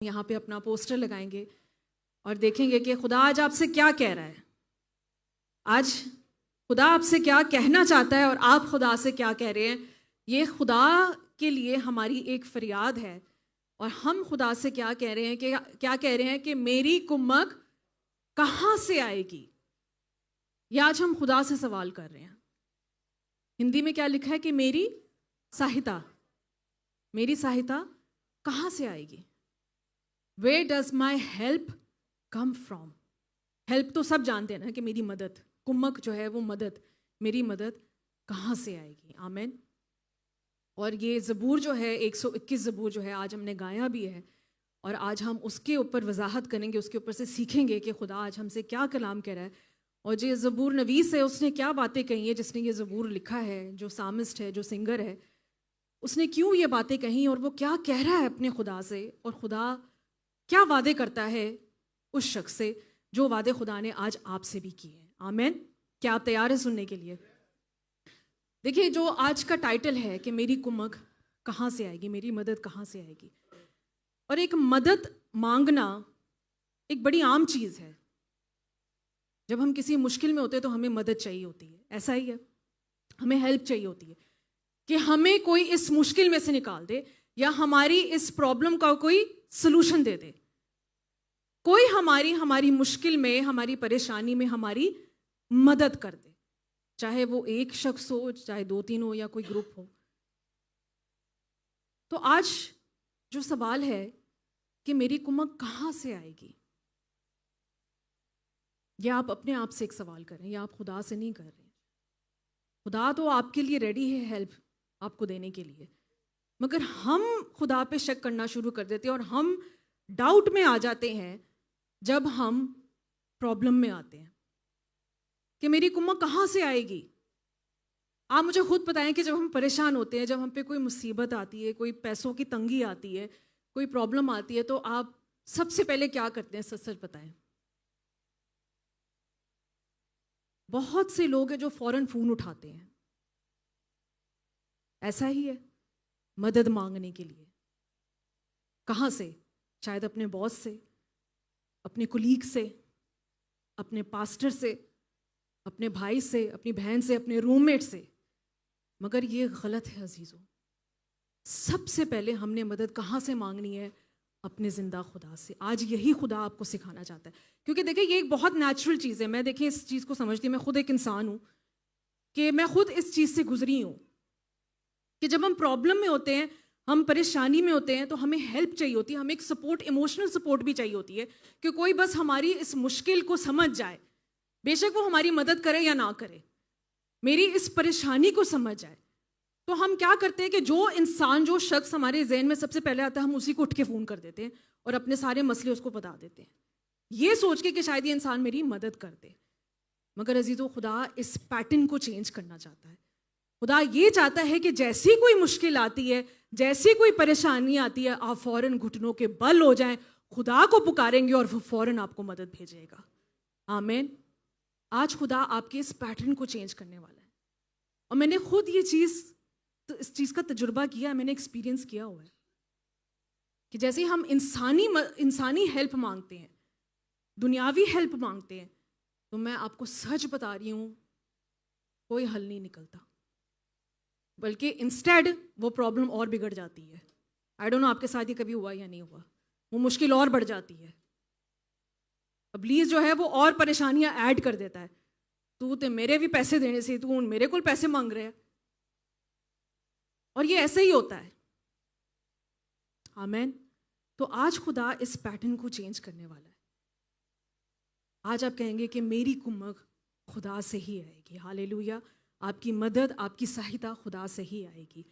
یہاں پہ اپنا پوسٹر لگائیں گے اور دیکھیں گے کہ خدا آج آپ سے کیا کہہ رہا ہے. آج خدا آپ سے کیا کہنا چاہتا ہے اور آپ خدا سے کیا کہہ رہے ہیں. یہ خدا کے لیے ہماری ایک فریاد ہے. اور ہم خدا سے کیا کہہ رہے ہیں کہ میری کمک کہاں سے آئے گی. یہ آج ہم خدا سے سوال کر رہے ہیں. ہندی میں کیا لکھا ہے کہ میری سہایتا کہاں سے آئے گی. Where does my help come from? Help تو سب جانتے ہیں نا کہ میری مدد, کمک جو ہے وہ مدد, میری مدد کہاں سے آئے گی. آمین. اور یہ زبور جو ہے 121 زبور جو ہے آج ہم نے گایا بھی ہے, اور آج ہم اس کے اوپر وضاحت کریں گے, اس کے اوپر سے سیکھیں گے کہ خدا آج ہم سے کیا کلام کہہ رہا ہے. اور جو زبور نویس ہے اس نے کیا باتیں کہی ہیں, جس نے یہ زبور لکھا ہے, جو سامسٹ ہے, جو سنگر ہے, اس نے کیوں یہ باتیں کہیں اور وہ کیا کہہ رہا ہے اپنے خدا سے, اور خدا کیا وعدے کرتا ہے اس شخص سے جو وعدے خدا نے آج آپ سے بھی کیے ہیں. آمین. کیا آپ تیار ہیں سننے کے لیے؟ دیکھیے, جو آج کا ٹائٹل ہے کہ میری کمک کہاں سے آئے گی, میری مدد کہاں سے آئے گی. اور ایک مدد مانگنا ایک بڑی عام چیز ہے. جب ہم کسی مشکل میں ہوتے ہیں تو ہمیں مدد چاہیے ہوتی ہے. ایسا ہی ہے, ہمیں ہیلپ چاہیے ہوتی ہے کہ ہمیں کوئی اس مشکل میں سے نکال دے, یا ہماری اس پرابلم کا کوئی سلوشن دے دے. کوئی ہماری مشکل میں, ہماری پریشانی میں ہماری مدد کر دے, چاہے وہ ایک شخص ہو, چاہے 2-3 ہو, یا کوئی گروپ ہو. تو آج جو سوال ہے کہ میری کمک کہاں سے آئے گی, یہ آپ اپنے آپ سے ایک سوال کریں, یا آپ خدا سے نہیں کر رہے. خدا تو آپ کے لیے ریڈی ہے ہیلپ آپ کو دینے کے لیے, مگر ہم خدا پہ شک کرنا شروع کر دیتے ہیں اور ہم ڈاؤٹ میں آ جاتے ہیں جب ہم پرابلم میں آتے ہیں کہ میری کمک کہاں سے آئے گی. آپ مجھے خود بتائیں کہ جب ہم پریشان ہوتے ہیں, جب ہم پہ کوئی مصیبت آتی ہے, کوئی پیسوں کی تنگی آتی ہے, کوئی پرابلم آتی ہے, تو آپ سب سے پہلے کیا کرتے ہیں؟ سچ سچ بتائیں. بہت سے لوگ ہیں جو فوراً فون اٹھاتے ہیں. ایسا ہی ہے, مدد مانگنے کے لیے. کہاں سے؟ شاید اپنے باس سے, اپنے کولیگ سے, اپنے پاسٹر سے, اپنے بھائی سے, اپنی بہن سے, اپنے روم میٹ سے. مگر یہ غلط ہے عزیزو. سب سے پہلے ہم نے مدد کہاں سے مانگنی ہے؟ اپنے زندہ خدا سے. آج یہی خدا آپ کو سکھانا چاہتا ہے, کیونکہ دیکھیں یہ ایک بہت نیچرل چیز ہے. میں دیکھیں اس چیز کو سمجھتی ہوں, میں خود ایک انسان ہوں کہ میں خود اس چیز سے گزری ہوں کہ جب ہم پرابلم میں ہوتے ہیں, ہم پریشانی میں ہوتے ہیں, تو ہمیں ہیلپ چاہیے ہوتی ہے, ہمیں ایک سپورٹ, ایموشنل سپورٹ بھی چاہیے ہوتی ہے کہ کوئی بس ہماری اس مشکل کو سمجھ جائے, بے شک وہ ہماری مدد کرے یا نہ کرے, میری اس پریشانی کو سمجھ جائے. تو ہم کیا کرتے ہیں کہ جو انسان, جو شخص ہمارے ذہن میں سب سے پہلے آتا ہے, ہم اسی کو اٹھ کے فون کر دیتے ہیں اور اپنے سارے مسئلے اس کو بتا دیتے ہیں, یہ سوچ کے کہ شاید یہ انسان میری مدد کر دے. مگر عزیزو, خدا اس پیٹرن کو چینج کرنا چاہتا ہے. خدا یہ چاہتا ہے کہ جیسی کوئی مشکل آتی ہے, جیسی کوئی پریشانی آتی ہے, آپ فوراً گھٹنوں کے بل ہو جائیں, خدا کو پکاریں گے اور وہ فوراً آپ کو مدد بھیجے گا. آمین. آج خدا آپ کے اس پیٹرن کو چینج کرنے والا ہے. اور میں نے خود اس چیز کا تجربہ کیا ہے, میں نے ایکسپیرینس کیا ہوا ہے کہ جیسے ہم انسانی ہیلپ مانگتے ہیں, دنیاوی ہیلپ مانگتے ہیں, تو میں آپ کو سچ بتا رہی ہوں, کوئی حل نہیں نکلتا, بلکہ انسٹیڈ وہ پرابلم اور بگڑ جاتی ہے. آئی ڈونٹ نو آپ کے ساتھ یہ کبھی ہوا یا نہیں ہوا, وہ مشکل اور بڑھ جاتی ہے. ابلیس جو ہے وہ اور پریشانیاں ایڈ کر دیتا ہے. تو میرے بھی پیسے دینے سے, تو میرے کو پیسے مانگ رہے ہیں. اور یہ ایسے ہی ہوتا ہے. آمین. تو آج خدا اس پیٹرن کو چینج کرنے والا ہے. آج آپ کہیں گے کہ میری کمک خدا سے ہی آئے گی. ہاللیلویا. آپ کی مدد, آپ کی سہایتا خدا سے ہی آئے گی.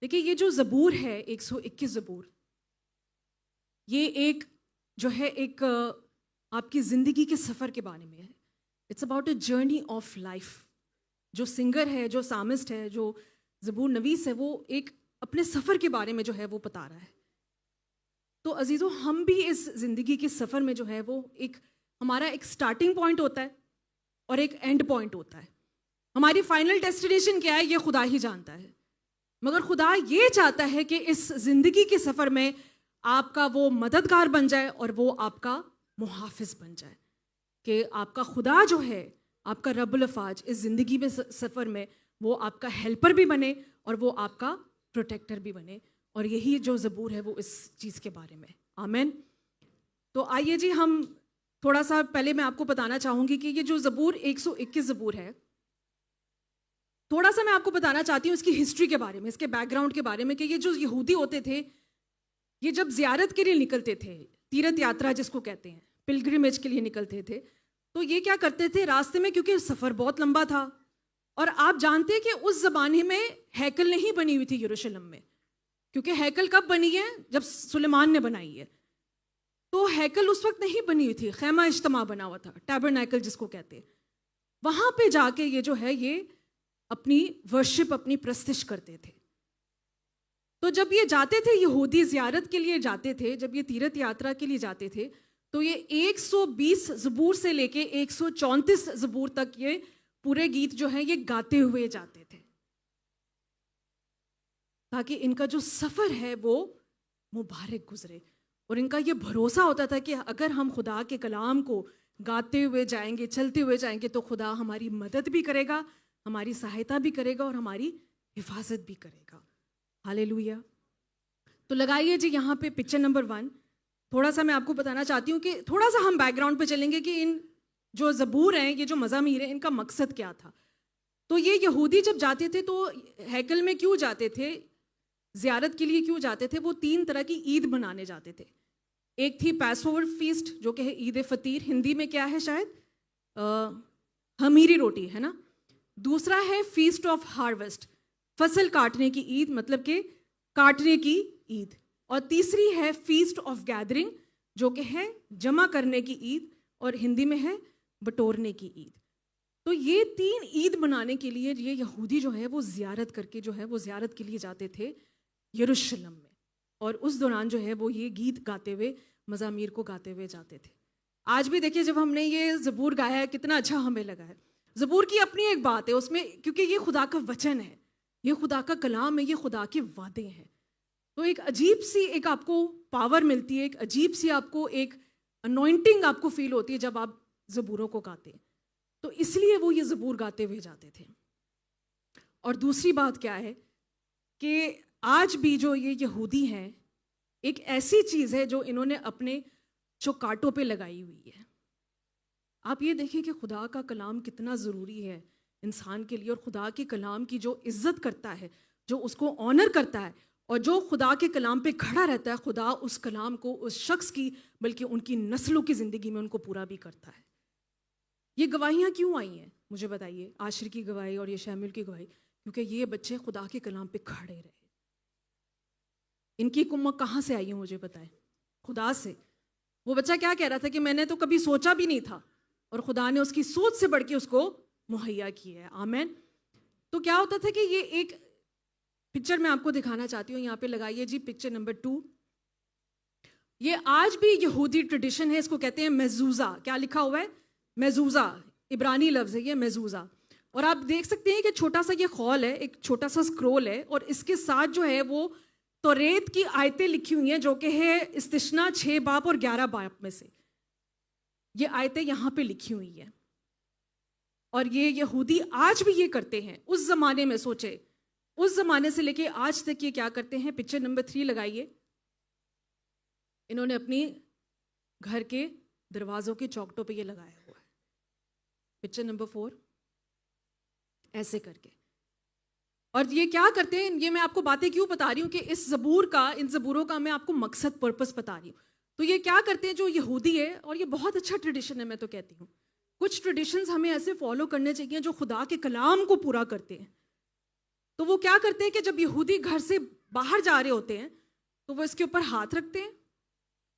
دیکھیے, یہ جو زبور ہے 121 زبور, یہ ایک جو ہے ایک آپ کی زندگی کے سفر کے بارے میں ہے. It's about a journey of life. جو سنگر ہے, جو سامسٹ ہے, جو زبور نویس ہے, وہ ایک اپنے سفر کے بارے میں جو ہے وہ بتا رہا ہے. تو عزیزو, ہم بھی اس زندگی کے سفر میں جو ہے وہ ایک ہمارا ایک سٹارٹنگ پوائنٹ ہوتا ہے اور ایک اینڈ پوائنٹ ہوتا ہے. ہماری فائنل ڈیسٹینیشن کیا ہے یہ خدا ہی جانتا ہے. مگر خدا یہ چاہتا ہے کہ اس زندگی کے سفر میں آپ کا وہ مددگار بن جائے اور وہ آپ کا محافظ بن جائے، کہ آپ کا خدا جو ہے، آپ کا رب الافواج اس زندگی میں سفر میں وہ آپ کا ہیلپر بھی بنے اور وہ آپ کا پروٹیکٹر بھی بنے. اور یہی جو زبور ہے وہ اس چیز کے بارے میں. آمین. تو آئیے جی ہم تھوڑا سا پہلے میں آپ کو بتانا چاہوں گی کہ یہ جو زبور 121 زبور ہے، تھوڑا سا میں آپ کو بتانا چاہتی ہوں اس کی ہسٹری کے بارے میں، اس کے بیک گراؤنڈ کے بارے میں، کہ یہ جو یہودی ہوتے تھے یہ جب زیارت کے لیے نکلتے تھے، تیرتھ یاترا جس کو کہتے ہیں، پلگرمیج کے لیے نکلتے تھے، تو یہ کیا کرتے تھے راستے میں، کیونکہ سفر بہت لمبا تھا اور آپ جانتے ہیں کہ اس زمانے میں ہیکل نہیں بنی ہوئی تھی یروشلم میں، کیونکہ ہیکل کب بنی ہے؟ جب سلیمان نے بنائی ہے. تو ہیکل اس وقت نہیں بنی ہوئی تھی، خیمہ اجتماع بنا ہوا تھا، ٹیبرنیکل جس کو کہتے ہیں. وہاں پہ جا کے یہ جو ہے یہ اپنی ورشپ، اپنی پرستش کرتے تھے. تو جب یہ جاتے تھے یہودی زیارت کے لیے جاتے تھے، جب یہ تیرتھ یاترا کے لیے جاتے تھے، تو یہ 120 زبور سے لے کے 134 زبور تک یہ پورے گیت جو ہیں یہ گاتے ہوئے جاتے تھے، تاکہ ان کا جو سفر ہے وہ مبارک گزرے. اور ان کا یہ بھروسہ ہوتا تھا کہ اگر ہم خدا کے کلام کو گاتے ہوئے جائیں گے، چلتے ہوئے جائیں گے، تو خدا ہماری مدد بھی کرے گا، ہماری سہایتا بھی کرے گا اور ہماری حفاظت بھی کرے گا. ہاللیلویا. تو لگائیے جی یہاں پہ پکچر نمبر 1. تھوڑا سا میں آپ کو بتانا چاہتی ہوں کہ تھوڑا سا ہم بیک گراؤنڈ پہ چلیں گے کہ ان جو زبور ہیں، یہ جو مزامیر ہیں، ان کا مقصد کیا تھا. تو یہ یہودی جب جاتے تھے تو ہیکل میں کیوں جاتے تھے، زیارت کے لیے کیوں جاتے تھے؟ وہ 3 طرح کی عید منانے جاتے تھے. ایک تھی پیس اوور فیسٹ جو کہ ہے عید فطیر، ہندی میں کیا ہے شاید خمیری روٹی ہے نا. دوسرا ہے فیسٹ آف ہارویسٹ، فصل کاٹنے کی عید، مطلب کہ کاٹنے کی عید. اور تیسری ہے فیسٹ آف گیدرنگ جو کہ ہے جمع کرنے کی عید، اور ہندی میں ہے بٹورنے کی عید. تو یہ 3 عید منانے کے لیے یہ یہودی جو ہے وہ زیارت کر کے جو ہے وہ زیارت کے لیے جاتے تھے یروشلم میں، اور اس دوران جو ہے وہ یہ گیت گاتے ہوئے، مزامیر کو گاتے ہوئے جاتے تھے. آج بھی دیکھیے جب ہم نے یہ زبور گایا ہے کتنا اچھا ہمیں لگا ہے. زبور کی اپنی ایک بات ہے اس میں، کیونکہ یہ خدا کا وچن ہے، یہ خدا کا کلام ہے، یہ خدا کے وعدے ہیں. تو ایک عجیب سی ایک آپ کو پاور ملتی ہے، ایک عجیب سی آپ کو ایک انوائنٹنگ آپ کو فیل ہوتی ہے جب آپ زبوروں کو گاتے ہیں. تو اس لیے وہ یہ زبور گاتے ہوئے جاتے تھے. اور دوسری بات کیا ہے کہ آج بھی جو یہ یہودی ہیں، ایک ایسی چیز ہے جو انہوں نے اپنے چوکاٹوں پہ لگائی ہوئی ہے. آپ یہ دیکھیں کہ خدا کا کلام کتنا ضروری ہے انسان کے لیے، اور خدا کے کلام کی جو عزت کرتا ہے، جو اس کو آنر کرتا ہے، اور جو خدا کے کلام پہ کھڑا رہتا ہے، خدا اس کلام کو اس شخص کی بلکہ ان کی نسلوں کی زندگی میں ان کو پورا بھی کرتا ہے. یہ گواہیاں کیوں آئی ہیں مجھے بتائیے، عاشر کی گواہی اور یہ شیمیل کی گواہی؟ کیونکہ یہ بچے خدا کے کلام پہ کھڑے رہے. ان کی کمک کہاں سے آئی ہے مجھے بتائیں؟ خدا سے. وہ بچہ کیا کہہ رہا تھا کہ میں نے تو کبھی سوچا بھی نہیں تھا، اور خدا نے اس کی سوچ سے بڑھ کے اس کو مہیا کیا ہے. آمین. تو کیا ہوتا تھا کہ یہ ایک پکچر میں آپ کو دکھانا چاہتی ہوں، یہاں پہ لگائیے جی پکچر نمبر 2. یہ آج بھی یہودی ٹریڈیشن ہے، اس کو کہتے ہیں میزوزہ. کیا لکھا ہوا ہے؟ میزوزہ. عبرانی لفظ ہے یہ میزوزہ. اور آپ دیکھ سکتے ہیں کہ چھوٹا سا یہ خول ہے، ایک چھوٹا سا اسکرول ہے، اور اس کے ساتھ جو ہے وہ توریت کی آیتیں لکھی ہوئی ہیں جو کہ ہے استثنا 6 باب اور 11 باب میں سے. یہ آیتیں یہاں پہ لکھی ہوئی ہیں، اور یہ یہودی آج بھی یہ کرتے ہیں. اس زمانے میں سوچے، اس زمانے سے لے کے آج تک یہ کیا کرتے ہیں. پکچر نمبر 3 لگائیے. انہوں نے اپنی گھر کے دروازوں کے چوکٹوں پہ یہ لگایا ہوا ہے. پکچر نمبر 4 ایسے کر کے. اور یہ کیا کرتے ہیں، یہ میں آپ کو باتیں کیوں بتا رہی ہوں کہ اس زبور کا، ان زبوروں کا میں آپ کو مقصد پرپس بتا رہی ہوں. تو یہ کیا کرتے ہیں جو یہودی ہے، اور یہ بہت اچھا ٹریڈیشن ہے میں تو کہتی ہوں. کچھ ٹریڈیشنز ہمیں ایسے فالو کرنے چاہیے جو خدا کے کلام کو پورا کرتے ہیں. تو وہ کیا کرتے ہیں کہ جب یہودی گھر سے باہر جا رہے ہوتے ہیں تو وہ اس کے اوپر ہاتھ رکھتے ہیں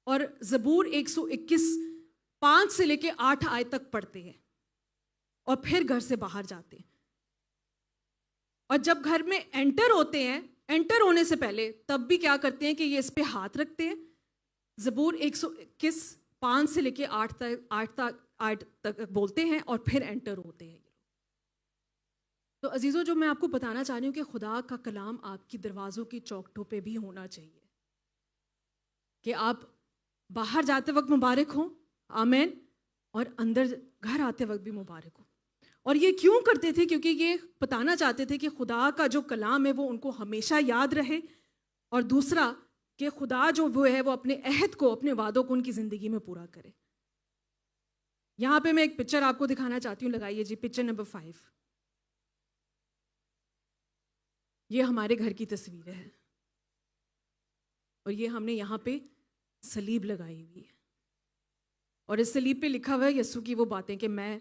اور زبور 121 5 سے لے کے 8 آیت تک پڑھتے ہیں، اور پھر گھر سے باہر جاتے ہیں. اور جب گھر میں انٹر ہوتے ہیں، انٹر ہونے سے پہلے تب بھی کیا کرتے ہیں کہ یہ اس پہ ہاتھ رکھتے ہیں. زبور 121 5 سے لے کے 8 تک بولتے ہیں اور پھر انٹر ہوتے ہیں. تو عزیزو، جو میں آپ کو بتانا چاہ رہی ہوں کہ خدا کا کلام آپ کی دروازوں کی چوکٹوں پہ بھی ہونا چاہیے. کہ آپ باہر جاتے وقت مبارک ہوں, آمین, اور اندر گھر آتے وقت بھی مبارک ہوں. اور یہ کیوں کرتے تھے؟ کیونکہ یہ بتانا چاہتے تھے کہ خدا کا جو کلام ہے وہ ان کو ہمیشہ یاد رہے, اور دوسرا کہ خدا جو وہ ہے وہ اپنے عہد کو, اپنے وعدوں کو ان کی زندگی میں پورا کرے. یہاں پہ میں ایک پکچر آپ کو دکھانا چاہتی ہوں, لگائیے جی پکچر نمبر 5. یہ ہمارے گھر کی تصویر ہے, اور یہ ہم نے یہاں پہ صلیب لگائی ہوئی ہے, اور اس صلیب پہ لکھا ہوا ہے یسوع کی وہ باتیں کہ میں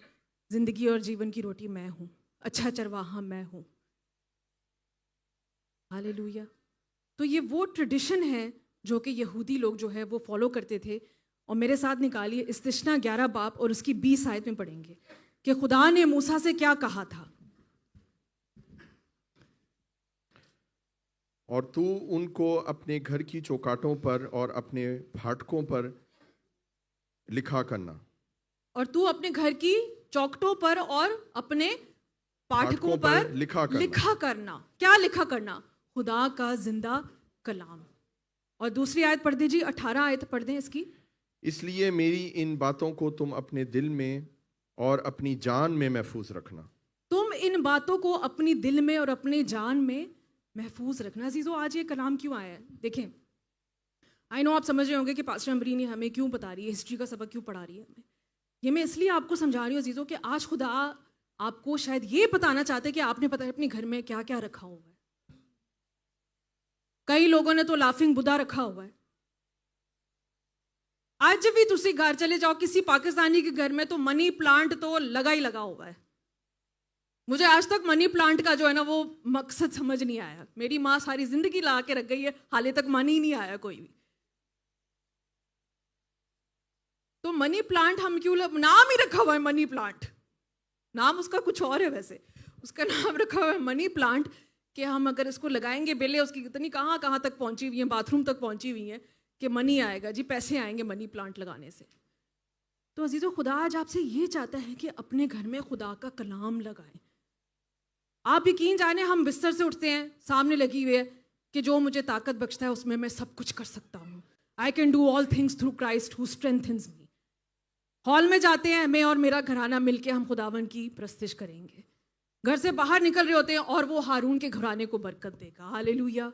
زندگی اور جیون کی روٹی میں ہوں, اچھا چرواہا میں ہوں. ہالےلویا. تو یہ وہ ٹریڈیشن ہے جو کہ یہودی لوگ جو ہے وہ فالو کرتے تھے. اور میرے ساتھ نکالیے استثنا 11 باب اور اس کی 20 آیت میں پڑھیں گے کہ خدا نے موسیٰ سے کیا کہا تھا. اور تو ان کو اپنے گھر کی چوکاٹوں پر اور اپنے پھاٹکوں پر لکھا کرنا. اور تو اپنے گھر کی چوکٹوں پر اور اپنے پاٹھکوں پر لکھا کرنا. کیا لکھا کرنا؟ خدا کا زندہ کلام. اور دوسری آیت پڑھ دیجیے, 18 آیت پڑھ دیں اس کی. اس لیے میری ان باتوں کو تم اپنے دل میں اور اپنی جان میں محفوظ رکھنا. تم ان باتوں کو اپنی دل میں اور اپنی جان میں محفوظ رکھنا. عزیزو, آج یہ کلام کیوں آیا ہے؟ دیکھیں, آئی نو آپ سمجھ رہے ہوں گے کہ پاسٹر امبرینی ہمیں کیوں بتا رہی ہے, ہسٹری کا سبق کیوں پڑھا رہی ہے ہمیں. یہ میں اس لیے آپ کو سمجھا رہی ہوں عزیزو کہ آج خدا آپ کو شاید یہ بتانا چاہتے کہ آپ نے پتہ ہے اپنے گھر میں کیا کیا رکھا ہوا ہے. کئی لوگوں نے تو لافنگ بدا رکھا ہوا ہے. آج بھی تسی گھر چلے جاؤ کسی پاکستانی کے گھر میں تو منی پلانٹ تو لگا ہی لگا ہوا ہے. مجھے آج تک منی پلانٹ کا جو ہے نا وہ مقصد سمجھ نہیں آیا. میری ماں ساری زندگی لا کے رکھ گئی ہے, حالے تک منی نہیں آیا کوئی بھی. تو منی پلانٹ ہم کیوں نام ہی رکھا ہوا ہے منی پلانٹ. نام اس کا کچھ اور ہے, ویسے اس کا نام رکھا ہوا ہے منی پلانٹ کہ ہم اگر اس کو لگائیں گے, بیلیں اس کی کتنی کہاں کہاں تک پہنچی ہوئی ہیں, باتھ روم تک پہنچی ہوئی ہیں کہ منی آئے گا جی, پیسے آئیں گے منی پلانٹ لگانے سے. تو عزیزو خدا آج آپ سے یہ چاہتا ہے کہ اپنے گھر میں خدا کا کلام لگائیں. آپ یقین جانیں ہم بستر سے اٹھتے ہیں, سامنے لگی ہوئی ہے کہ جو مجھے طاقت بخشتا ہے اس میں سب کچھ کر سکتا ہوں. I can do all things through Christ who strengthens me. Hall میں جاتے ہیں, میں اور میرا گھرانہ مل کے ہم خداون کی پرستش کریں گے. گھر سے باہر نکل رہے ہوتے ہیں اور وہ ہارون کے گھرانے کو برکت دے گا. ہالےلویا.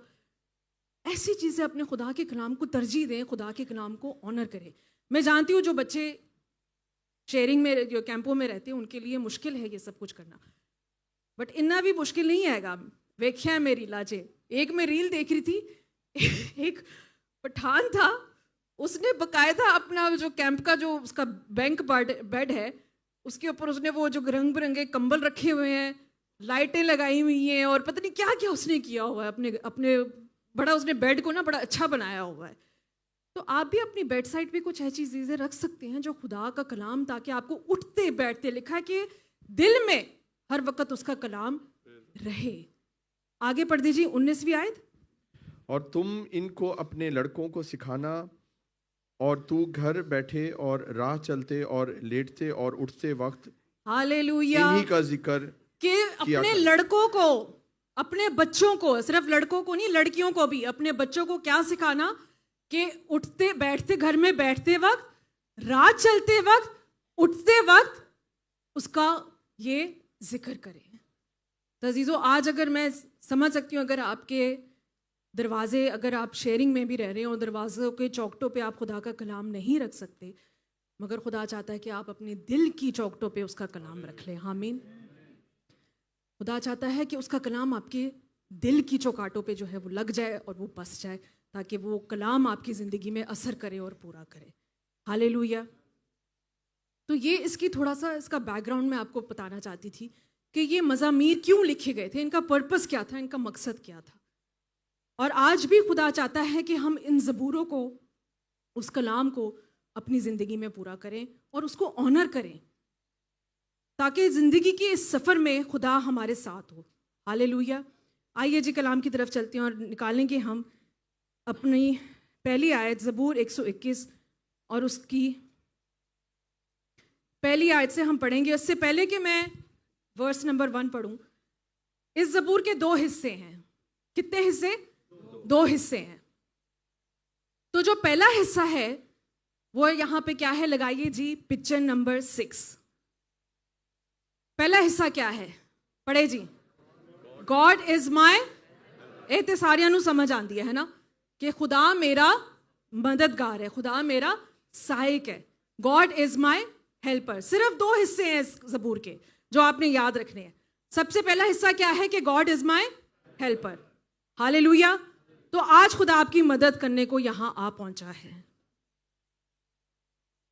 ایسی چیزیں اپنے خدا کے کلام کو ترجیح دیں, خدا کے کلام کو آنر کریں. میں جانتی ہوں جو بچے شیئرنگ میں جو کیمپوں میں رہتے ہیں ان کے لیے مشکل ہے یہ سب کچھ کرنا, بٹ اتنا بھی مشکل نہیں آئے گا. ویکھیا ہے میری لاجے, ایک میں ریل دیکھ رہی تھی, ایک پٹھان تھا, اس نے باقاعدہ اپنا جو کیمپ کا جو اس کا بینک بیڈ ہے اس کے اوپر اس نے وہ جو رنگ برنگے کمبل رکھے ہوئے ہیں, لائٹیں لگائی ہوئی ہیں, اور پتہ نہیں کیا کیا اس نے کیا ہوا ہے اپنے بڑا, اس نے بیڈ کو نا بڑا اچھا بنایا ہوا ہے. تو آپ بھی اپنی بیڈ سائڈ پہ کچھ ایسی چیزیں رکھ سکتے ہیں جو خدا کا کلام, تاکہ آپ کو اٹھتے بیٹھتے لکھا ہے کہ دل میں ہر وقت اس کا کلام رہے. آگے پڑھ دیجیے 19ویں آیت. اور تم ان کو اپنے لڑکوں کو سکھانا, اور تو گھر بیٹھے اور راہ چلتے اور لیٹتے اور اٹھتے وقت ہالےلویا انہی کا ذکر کہ اپنے لڑکوں کو, اپنے بچوں کو, صرف لڑکوں کو نہیں لڑکیوں کو بھی, اپنے بچوں کو کیا سکھانا کہ اٹھتے بیٹھتے, گھر میں بیٹھتے وقت, راہ چلتے وقت, اٹھتے وقت اس کا یہ ذکر کریں. تو عزیزو آج اگر میں سمجھ سکتی ہوں, اگر آپ کے دروازے, اگر آپ شیئرنگ میں بھی رہ رہے ہوں, دروازوں کے چوکٹوں پہ آپ خدا کا کلام نہیں رکھ سکتے, مگر خدا چاہتا ہے کہ آپ اپنے دل کی چوکٹوں پہ اس کا کلام رکھ لیں. آمین. خدا چاہتا ہے کہ اس کا کلام آپ کے دل کی چوکاٹوں پہ جو ہے وہ لگ جائے اور وہ بس جائے, تاکہ وہ کلام آپ کی زندگی میں اثر کرے اور پورا کرے. ہالےلویا. تو یہ اس کی تھوڑا سا اس کا بیک گراؤنڈ میں آپ کو بتانا چاہتی تھی کہ یہ مزامیر کیوں لکھے گئے تھے, ان کا پرپس کیا تھا, ان کا مقصد کیا تھا. اور آج بھی خدا چاہتا ہے کہ ہم ان زبوروں کو, اس کلام کو اپنی زندگی میں پورا کریں اور اس کو آنر کریں, تاکہ زندگی کے اس سفر میں خدا ہمارے ساتھ ہو. ہالےلویا. آئیے جی کلام کی طرف چلتے ہیں اور نکالیں گے ہم اپنی پہلی آیت زبور 121 اور اس کی پہلی آیت سے ہم پڑھیں گے. اس سے پہلے کہ میں ورس نمبر 1 پڑھوں, اس زبور کے 2 حصے ہیں. کتنے حصے؟ 2 حصے ہیں. تو جو پہلا حصہ ہے وہ یہاں پہ کیا ہے؟ لگائیے جی پکچر نمبر 6. پہلا حصہ کیا ہے؟ پڑھے جی. گاڈ از مائی، ਇਹ ਤੇ ਸਾਰਿਆਂ ਨੂੰ ਸਮਝ ਆਉਂਦੀ ہے نا کہ خدا میرا مددگار ہے، خدا میرا سائق ہے. God is my helper. صرف 2 حصے ہیں اس زبور کے جو آپ نے یاد رکھنے ہیں. سب سے پہلا حصہ کیا ہے کہ گاڈ از مائی ہیلپر. ہالےلویا. تو آج خدا آپ کی مدد کرنے کو یہاں آ پہنچا ہے.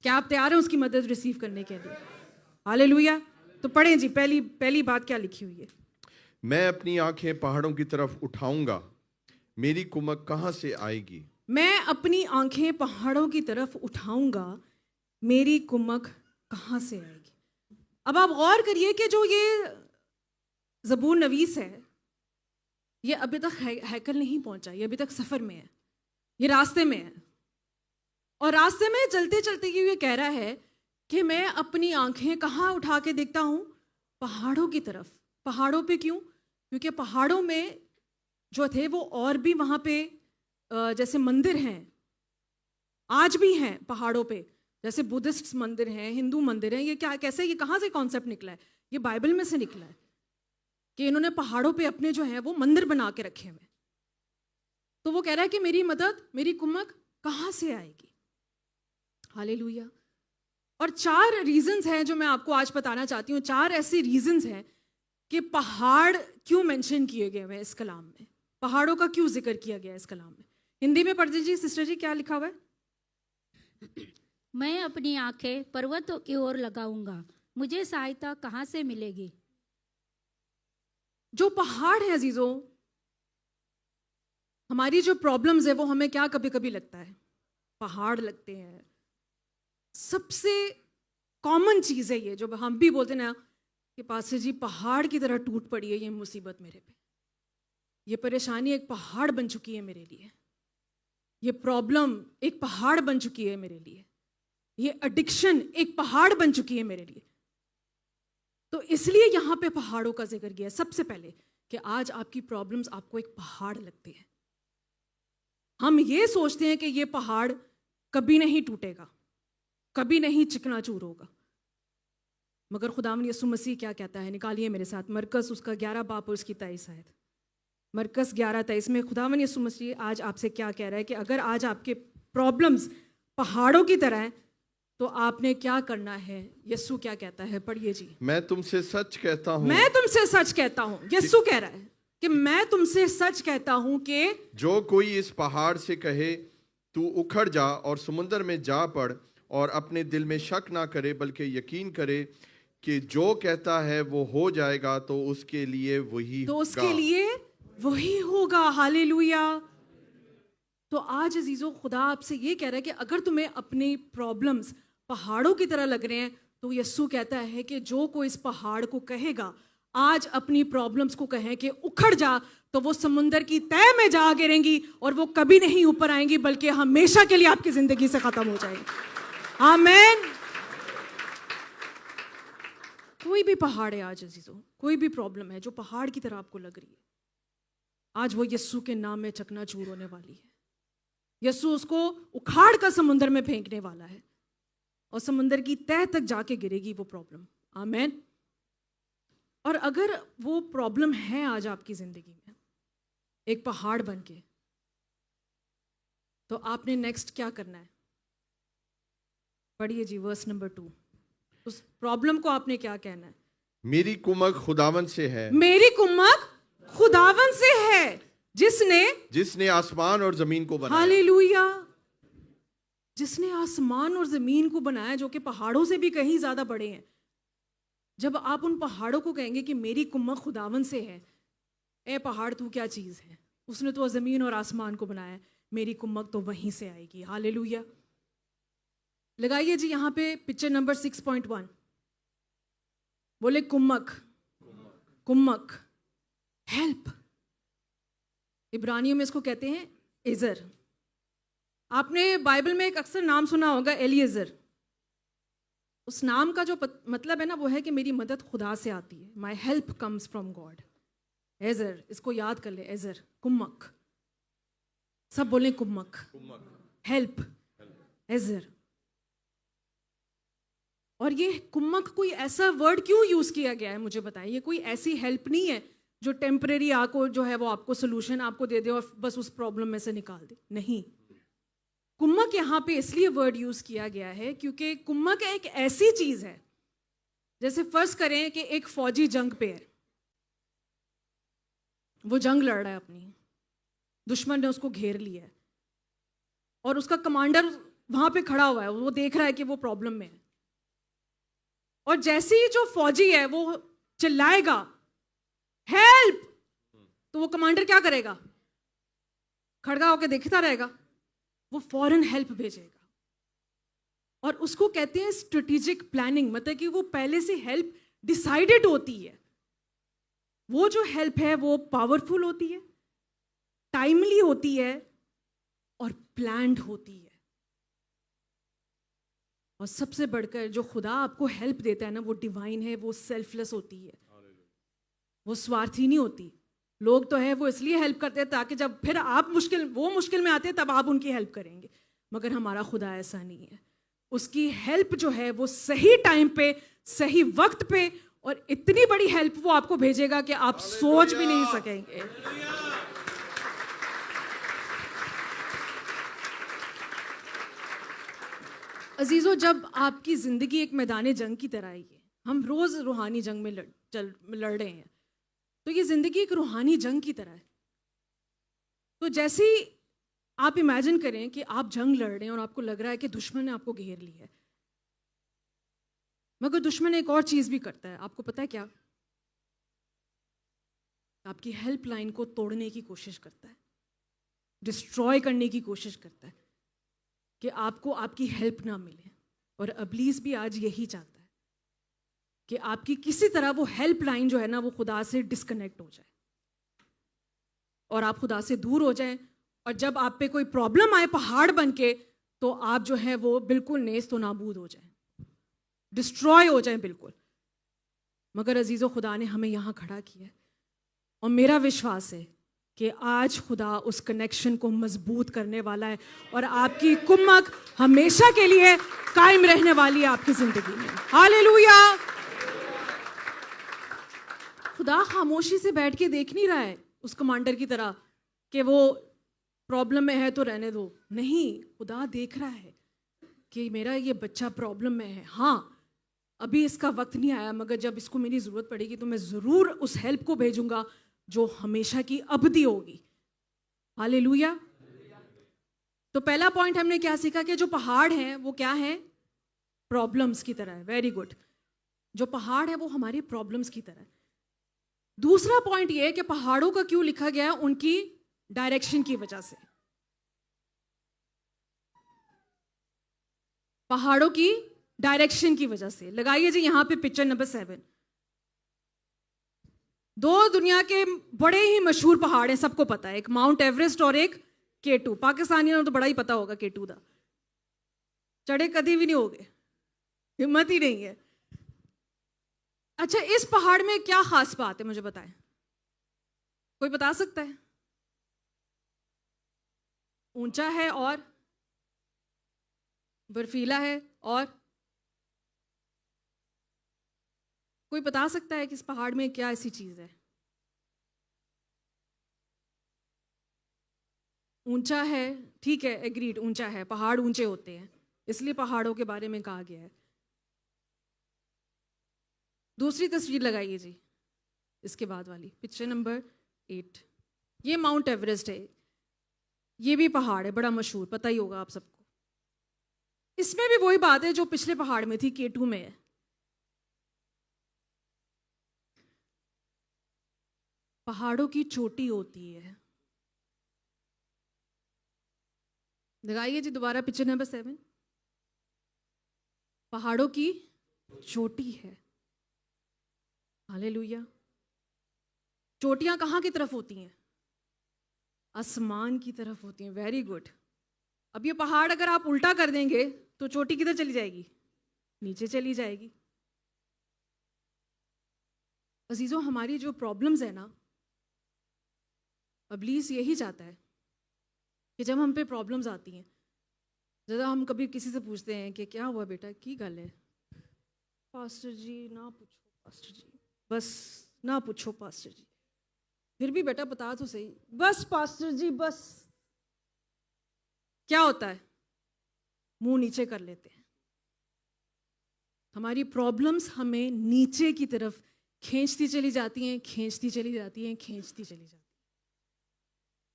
کیا آپ تیار ہیں اس کی مدد ریسیو کرنے کے لیے؟ ہالےلویا. تو پڑھیں جی پہلی بات کیا لکھی ہوئی ہے؟ میں اپنی آنکھیں پہاڑوں کی طرف اٹھاؤں گا، میری کمک کہاں سے آئے گی؟ میں اپنی آنکھیں پہاڑوں کی طرف اٹھاؤں گا، میری کمک کہاں سے آئے گی؟ اب آپ غور کریے کہ جو یہ زبور نویس ہے یہ ابھی تک ہیکل نہیں پہنچا، یہ ابھی تک سفر میں ہے، یہ راستے میں ہے. اور راستے میں چلتے چلتے یہ کہہ رہا ہے کہ میں اپنی آنکھیں کہاں اٹھا کے دیکھتا ہوں؟ پہاڑوں کی طرف. پہاڑوں پہ کیوں؟ کیونکہ پہاڑوں میں جو تھے وہ اور بھی وہاں پہ جیسے مندر ہیں، آج بھی ہیں پہاڑوں پہ، جیسے بدھسٹ مندر ہیں، ہندو مندر ہیں. یہ کیا کیسے، یہ کہاں سے کانسیپٹ نکلا ہے؟ یہ بائبل میں سے نکلا ہے کہ انہوں نے پہاڑوں پہ اپنے جو ہیں وہ مندر بنا کے رکھے ہوئے. تو وہ کہہ رہا ہے کہ میری مدد، میری کمک کہاں سے آئے گی؟ ہالےلویا. اور 4 ریزنز ہیں جو میں آپ کو آج بتانا چاہتی ہوں. 4 ایسی ریزنز ہیں کہ پہاڑ کیوں مینشن کیے گئے ہوئے اس کلام میں، پہاڑوں کا کیوں ذکر کیا گیا اس کلام میں. ہندی میں پڑھ دیجیے سسٹر جی، کیا لکھا ہوا ہے؟ میں اپنی آنکھیں پروتوں کی اور لگاؤں گا، مجھے سہایتا کہاں سے ملے گی؟ جو پہاڑ ہیں عزیزوں، ہماری جو پرابلمز ہے وہ ہمیں کیا کبھی کبھی لگتا ہے؟ پہاڑ لگتے ہیں. سب سے کامن چیز ہے یہ جو ہم بھی بولتے ہیں نا کہ پاسٹر جی پہاڑ کی طرح ٹوٹ پڑی ہے یہ مصیبت میرے پہ، یہ پریشانی ایک پہاڑ بن چکی ہے میرے لیے، یہ پرابلم ایک پہاڑ بن چکی ہے میرے لیے، یہ ایڈکشن ایک پہاڑ بن چکی ہے میرے لیے. تو اس لیے یہاں پہ پہاڑوں کا ذکر کیا ہے سب سے پہلے کہ آج آپ کی پرابلمز آپ کو ایک پہاڑ لگتے ہیں. ہم یہ سوچتے ہیں کہ یہ پہاڑ کبھی نہیں ٹوٹے گا، کبھی نہیں چکنا چور ہوگا، مگر خداوند یسوع مسیح کیا کہتا ہے؟ نکالیے میرے ساتھ مرکز اس کا 11 باب اور اس کی 23 آیت. مرکز 11:23 میں خداوند یسوع مسیح آج آپ سے کیا کہہ رہا ہے کہ اگر آج آپ کے پرابلمز پہاڑوں کی طرح ہیں تو آپ نے کیا کرنا ہے؟ یسوع کیا کہتا ہے؟ پڑھیے جی. میں تم سے سچ کہتا ہوں، میں تم سے سچ کہتا ہوں. یسوع کہہ رہا ہے کہ میں تم سے سچ کہتا ہوں کہ جو کوئی اس پہاڑ سے کہے تو اکھڑ جا اور سمندر میں جا پڑ، اور اپنے دل میں شک نہ کرے بلکہ یقین کرے کہ جو کہتا ہے وہ ہو جائے گا، تو اس کے لیے وہی تو اس ہوگا. کے لیے وہی ہوگا. ہالےلویا. تو آج عزیزو خدا آپ سے یہ کہہ رہا ہے کہ اگر تمہیں اپنی پرابلمز پہاڑوں کی طرح لگ رہے ہیں تو یسوع کہتا ہے کہ جو کوئی اس پہاڑ کو کہے گا، آج اپنی پرابلمز کو کہیں کہ اکھڑ جا، تو وہ سمندر کی تہہ میں جا گریں گی اور وہ کبھی نہیں اوپر آئیں گی بلکہ ہمیشہ کے لیے آپ کی زندگی سے ختم ہو جائیں گی. آمین. کوئی بھی پہاڑ ہے آج عزیزو، کوئی بھی پرابلم ہے جو پہاڑ کی طرح آپ کو لگ رہی ہے، آج وہ یسوع کے نام میں چکنا چور ہونے والی ہے. یسوع اس کو اکھاڑ کر سمندر میں پھینکنے والا ہے اور سمندر کی تہہ تک جا کے گرے گی وہ پرابلم. آمین. اور اگر وہ پرابلم ہے آج آپ کی زندگی میں ایک پہاڑ بن کے، تو آپ نے نیکسٹ کیا کرنا ہے؟ پڑھیے جی ورس نمبر 2. اس پرابلم کو آپ نے کیا کہنا ہے؟ میری کمک خداوند سے ہے، میری کمک خداوند سے ہے جس نے آسمان اور زمین کو بنایا. ہالےلویا. جس نے آسمان اور زمین کو بنایا، جو کہ پہاڑوں سے بھی کہیں زیادہ بڑے ہیں. جب آپ ان پہاڑوں کو کہیں گے کہ میری کمک خداوند سے ہے، اے پہاڑ تو کیا چیز ہے، اس نے تو زمین اور آسمان کو بنایا، میری کمک تو وہیں سے آئے گی. ہالےلویا. لگائیے جی یہاں پہ پکچر نمبر 6.1، بولے کمک. کمک، ہیلپ. عبرانیوں میں اس کو کہتے ہیں عزر. آپ نے بائبل میں ایک اکثر نام سنا ہوگا ایلیعزر. اس نام کا جو مطلب ہے نا وہ ہے کہ میری مدد خدا سے آتی ہے. مائی ہیلپ کمز فرام گاڈ. عزر، اس کو یاد کر لے. عزر، کمک. سب بولیں کمک. help, Ezer. اور یہ کمک کوئی ایسا ورڈ کیوں یوز کیا گیا ہے مجھے بتائیں. یہ کوئی ایسی ہیلپ نہیں ہے جو ٹیمپریری آپ کو جو ہے وہ آپ کو سولوشن آپ کو دے دے اور بس اس پرابلم میں سے نکال دے. نہیں, کمک یہاں پہ اس لیے ورڈ یوز کیا گیا ہے کیونکہ کمک ایک ایسی چیز ہے, جیسے فرض کریں کہ ایک فوجی جنگ پہ ہے, وہ جنگ لڑ رہا ہے اپنی, دشمن نے اس کو گھیر لیا ہے اور اس کا کمانڈر وہاں پہ کھڑا ہوا ہے, وہ دیکھ رہا ہے کہ وہ پرابلم میں ہے, اور جیسے ہی جو فوجی ہے وہ چلائے گا ہیلپ, تو وہ کمانڈر کیا کرے گا؟ کھڑا ہو کے دیکھتا رہے گا, وہ فوراً ہیلپ بھیجے گا. اور اس کو کہتے ہیں اسٹریٹجک پلاننگ, مطلب کہ وہ پہلے سے ہیلپ ڈیسائیڈڈ ہوتی ہے. وہ جو ہیلپ ہے وہ پاورفل ہوتی ہے, ٹائملی ہوتی ہے اور پلانڈ ہوتی ہے. اور سب سے بڑھ کر جو خدا آپ کو ہیلپ دیتا ہے نا وہ ڈیوائن ہے, وہ سیلف لیس ہوتی ہے, وہ سوارتھی نہیں ہوتی. لوگ تو ہے وہ اس لیے ہیلپ کرتے ہیں تاکہ جب پھر آپ وہ مشکل میں آتے ہیں تب آپ ان کی ہیلپ کریں گے, مگر ہمارا خدا ایسا نہیں ہے. اس کی ہیلپ جو ہے وہ صحیح ٹائم پہ صحیح وقت پہ, اور اتنی بڑی ہیلپ وہ آپ کو بھیجے گا کہ آپ سوچ بھی نہیں سکیں گے. عزیزو, جب آپ کی زندگی ایک میدان جنگ کی طرح ہی ہے, ہم روز روحانی جنگ میں لڑ رہے ہیں, تو یہ زندگی ایک روحانی جنگ کی طرح ہے. تو جیسے ہی آپ امیجن کریں کہ آپ جنگ لڑ رہے ہیں اور آپ کو لگ رہا ہے کہ دشمن نے آپ کو گھیر لیا ہے, مگر دشمن ایک اور چیز بھی کرتا ہے, آپ کو پتہ ہے کیا؟ آپ کی ہیلپ لائن کو توڑنے کی کوشش کرتا ہے, ڈسٹروائے کرنے کی کوشش کرتا ہے کہ آپ کو آپ کی ہیلپ نہ ملے. اور ابلیس بھی آج یہی چاہتا ہے کہ آپ کی کسی طرح وہ ہیلپ لائن جو ہے نا وہ خدا سے ڈسکنیکٹ ہو جائے اور آپ خدا سے دور ہو جائیں, اور جب آپ پہ کوئی پرابلم آئے پہاڑ بن کے تو آپ جو ہے وہ بالکل نیست و نابود ہو جائیں, ڈسٹروائے ہو جائیں بالکل. مگر عزیزو, خدا نے ہمیں یہاں کھڑا کیا ہے, اور میرا وشواس ہے کہ آج خدا اس کنیکشن کو مضبوط کرنے والا ہے اور آپ کی کمک ہمیشہ کے لیے قائم رہنے والی ہے آپ کی زندگی میں. ہاللیلویا. خدا خاموشی سے بیٹھ کے دیکھ نہیں رہا ہے اس کمانڈر کی طرح کہ وہ پرابلم میں ہے تو رہنے دو. نہیں, خدا دیکھ رہا ہے کہ میرا یہ بچہ پرابلم میں ہے, ہاں ابھی اس کا وقت نہیں آیا, مگر جب اس کو میری ضرورت پڑے گی تو میں ضرور اس ہیلپ کو بھیجوں گا جو ہمیشہ کی ابدی ہوگی. ہاللیلویا. تو پہلا پوائنٹ ہم نے کیا سیکھا کہ جو پہاڑ ہیں وہ کیا ہیں؟ پرابلمز کی طرح ہے. Very good. جو پہاڑ ہے وہ ہماری پرابلمز کی طرح ہے. دوسرا پوائنٹ یہ ہے کہ پہاڑوں کا کیوں لکھا گیا ہے؟ ان کی ڈائریکشن کی وجہ سے. پہاڑوں کی ڈائریکشن کی وجہ سے. لگائیے جی یہاں پہ پکچر نمبر 7. دو دنیا کے بڑے ہی مشہور پہاڑ ہیں, سب کو پتا ہے, ایک ماؤنٹ ایوریسٹ اور ایک K2. پاکستانیوں تو بڑا ہی پتا ہوگا K2 دا, چڑھے کدی بھی نہیں ہوگے, ہمت ہی نہیں ہے. اچھا, اس پہاڑ میں کیا خاص بات ہے مجھے بتائیں, کوئی بتا سکتا ہے؟ اونچا ہے اور برفیلا ہے, اور کوئی بتا سکتا ہے کہ اس پہاڑ میں کیا ایسی چیز ہے؟ اونچا ہے, ٹھیک ہے, ایگریڈ, اونچا ہے, پہاڑ اونچے ہوتے ہیں اس لیے پہاڑوں کے بارے میں کہا گیا ہے. دوسری تصویر لگائیے جی, اس کے بعد والی پکچر نمبر 8. یہ ماؤنٹ ایوریسٹ ہے, یہ بھی پہاڑ ہے بڑا مشہور, پتہ ہی ہوگا آپ سب کو. اس میں بھی وہی بات ہے جو پچھلے پہاڑ میں تھی, K2 میں ہے. پہاڑوں کی چوٹی ہوتی ہے. لگائیے جی دوبارہ پکچر نمبر 7. پہاڑوں کی چوٹی ہے. ہاللیلویا. چوٹیاں کہاں کی طرف ہوتی ہیں؟ آسمان کی طرف ہوتی ہیں. Very good. اب یہ پہاڑ اگر آپ الٹا کر دیں گے تو چوٹی کدھر چلی جائے گی؟ نیچے چلی جائے گی. عزیزوں, ہماری جو پرابلمز ہیں نا, ابلیس یہی چاہتا ہے کہ جب ہم پہ پرابلمز آتی ہیں ذرا ہم کبھی کسی سے پوچھتے ہیں کہ کیا ہوا بیٹا, کی گل ہے؟ پاسٹر جی نہ پوچھو, پاسٹر جی بس نہ پوچھو, پاسٹر جی پھر بھی بیٹا بتا تو صحیح, بس پاسٹر جی بس. کیا ہوتا ہے؟ منہ نیچے کر لیتے ہیں. ہماری پرابلمس ہمیں نیچے کی طرف کھینچتی چلی جاتی ہیں, کھینچتی چلی جاتی ہیں, کھینچتی چلی جاتی ہیں.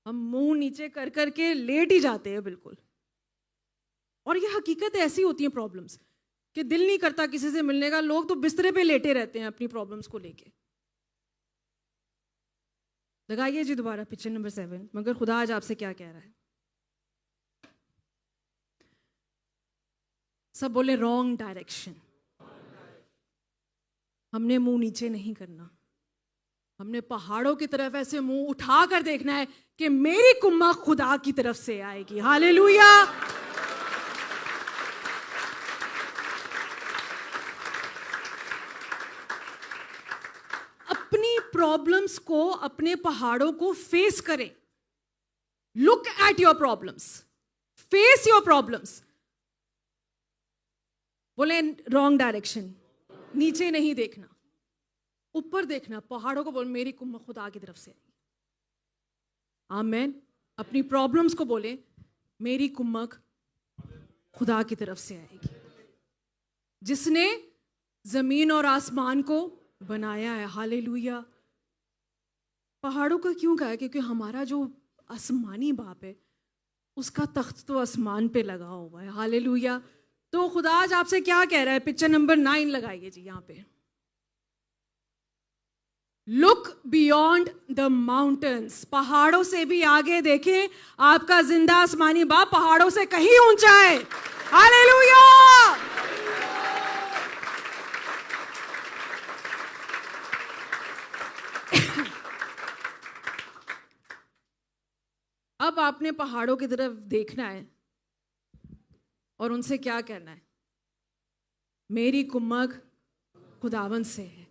ہم منہ نیچے کر کر کے لیٹ ہی جاتے ہیں بالکل. اور یہ حقیقت ایسی ہوتی ہیں پرابلمس کہ دل نہیں کرتا کسی سے ملنے کا. لوگ تو بسترے پہ لیٹے رہتے ہیں اپنی پرابلمس کو لے کے. لگائیے جی دوبارہ پکچر نمبر 7. مگر خدا آج آپ سے کیا کہہ رہا ہے؟ سب بولے رانگ ڈائریکشن. ہم نے منہ نیچے نہیں کرنا, ہم نے پہاڑوں کی طرف ایسے منہ اٹھا کر دیکھنا ہے کہ میری کمک خدا کی طرف سے آئے گی. ہاللیلویا. اپنی پرابلمس کو, اپنے پہاڑوں کو فیس کریں. Look at your problems, face your problems. بولے رانگ ڈائریکشن, نیچے نہیں دیکھنا, اوپر دیکھنا. پہاڑوں کو بول میری کمک خدا کی طرف سے آئی. آمین. اپنی پرابلمس کو بولیں میری کمک خدا کی طرف سے آئے گی, جس نے زمین اور آسمان کو بنایا ہے. ہاللیلویا. پہاڑوں کا کیوں کہا ہے؟ کیونکہ ہمارا جو آسمانی باپ ہے اس کا تخت تو آسمان پہ لگا ہوا ہے. ہاللیلویا. تو خدا آج آپ سے کیا کہہ رہا ہے؟ پکچر نمبر 9 لگائیے جی یہاں پہ. لک بیونڈ دا ماؤنٹنس. پہاڑوں سے بھی آگے دیکھیں. آپ کا زندہ آسمانی باپ پہاڑوں سے کہیں اونچا ہے. ہاللیلویا. اب آپ نے پہاڑوں کی طرف دیکھنا ہے اور ان سے کیا کہنا ہے؟ میری کمک خداوند سے ہے.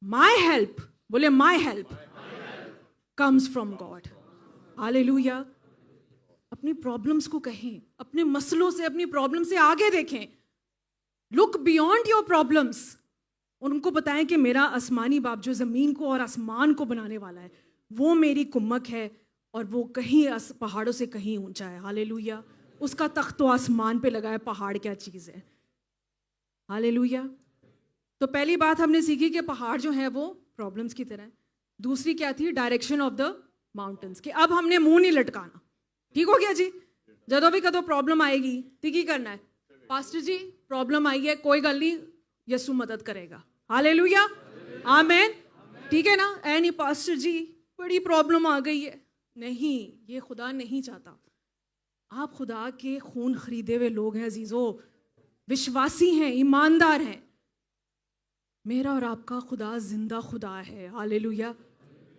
مائی ہیلپ, بولے مائی ہیلپ کمز فرام گاڈ. ہاللیلویا. اپنی پرابلمس کو کہیں, اپنے مسئلوں سے, اپنی پرابلم سے آگے دیکھیں. لک بیونڈ یور پرابلمس. ان کو بتائیں کہ میرا آسمانی باپ جو زمین کو اور آسمان کو بنانے والا ہے وہ میری کمک ہے, اور وہ کہیں پہاڑوں سے کہیں اونچا ہے. ہاللیلویا. اس کا تخت تو آسمان پہ لگا ہے, پہاڑ کیا چیز ہے. ہاللیلویا. تو پہلی بات ہم نے سیکھی کہ پہاڑ جو ہیں وہ پرابلمس کی طرح ہیں. دوسری کیا تھی؟ Direction of the mountains. کہ اب ہم نے منہ نہیں لٹکانا. ٹھیک ہو گیا جی. جدو بھی کدو پرابلم آئے گی تو کی کرنا ہے؟ پاسٹر جی پرابلم آئی ہے, کوئی گل نہیں, یسوع مدد کرے گا. ہاللیلویا. آمین. ٹھیک ہے نا. اے نہیں پاسٹر جی بڑی پرابلم آ گئی ہے. نہیں, یہ خدا نہیں چاہتا. آپ خدا کے خون خریدے ہوئے لوگ ہیں عزیزو, وشواسی ہیں, ایماندار ہیں. میرا اور آپ کا خدا زندہ خدا ہے. ہاللیلویا.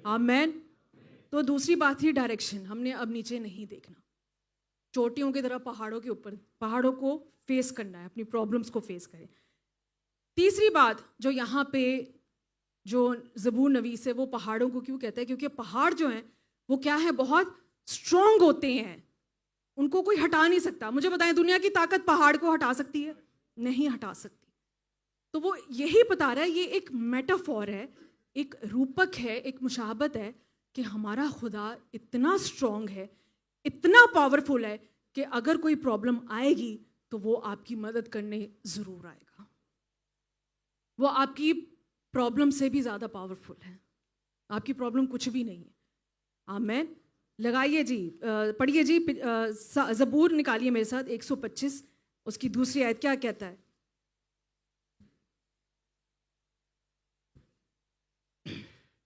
آمین. تو دوسری بات تھی ڈائریکشن. ہم نے اب نیچے نہیں دیکھنا, چوٹیوں کی طرح پہاڑوں کے اوپر, پہاڑوں کو فیس کرنا ہے, اپنی پرابلمس کو فیس کریں. تیسری بات جو یہاں پہ جو زبور نویس ہے وہ پہاڑوں کو کیوں کہتا ہے؟ کیونکہ پہاڑ جو ہیں وہ کیا ہے؟ بہت اسٹرانگ ہوتے ہیں, ان کو کوئی ہٹا نہیں سکتا. مجھے بتائیں دنیا کی طاقت پہاڑ کو ہٹا سکتی ہے؟ نہیں ہٹا سکتی. تو وہ یہی بتا رہا ہے, یہ ایک میٹافور ہے, ایک روپک ہے, ایک مشابہت ہے کہ ہمارا خدا اتنا اسٹرانگ ہے, اتنا پاورفل ہے کہ اگر کوئی پرابلم آئے گی تو وہ آپ کی مدد کرنے ضرور آئے گا. وہ آپ کی پرابلم سے بھی زیادہ پاورفل ہے. آپ کی پرابلم کچھ بھی نہیں ہے. آمین. لگائیے جی, پڑھیے جی زبور نکالیے میرے ساتھ 125, اس کی دوسری آیت کیا کہتا ہے؟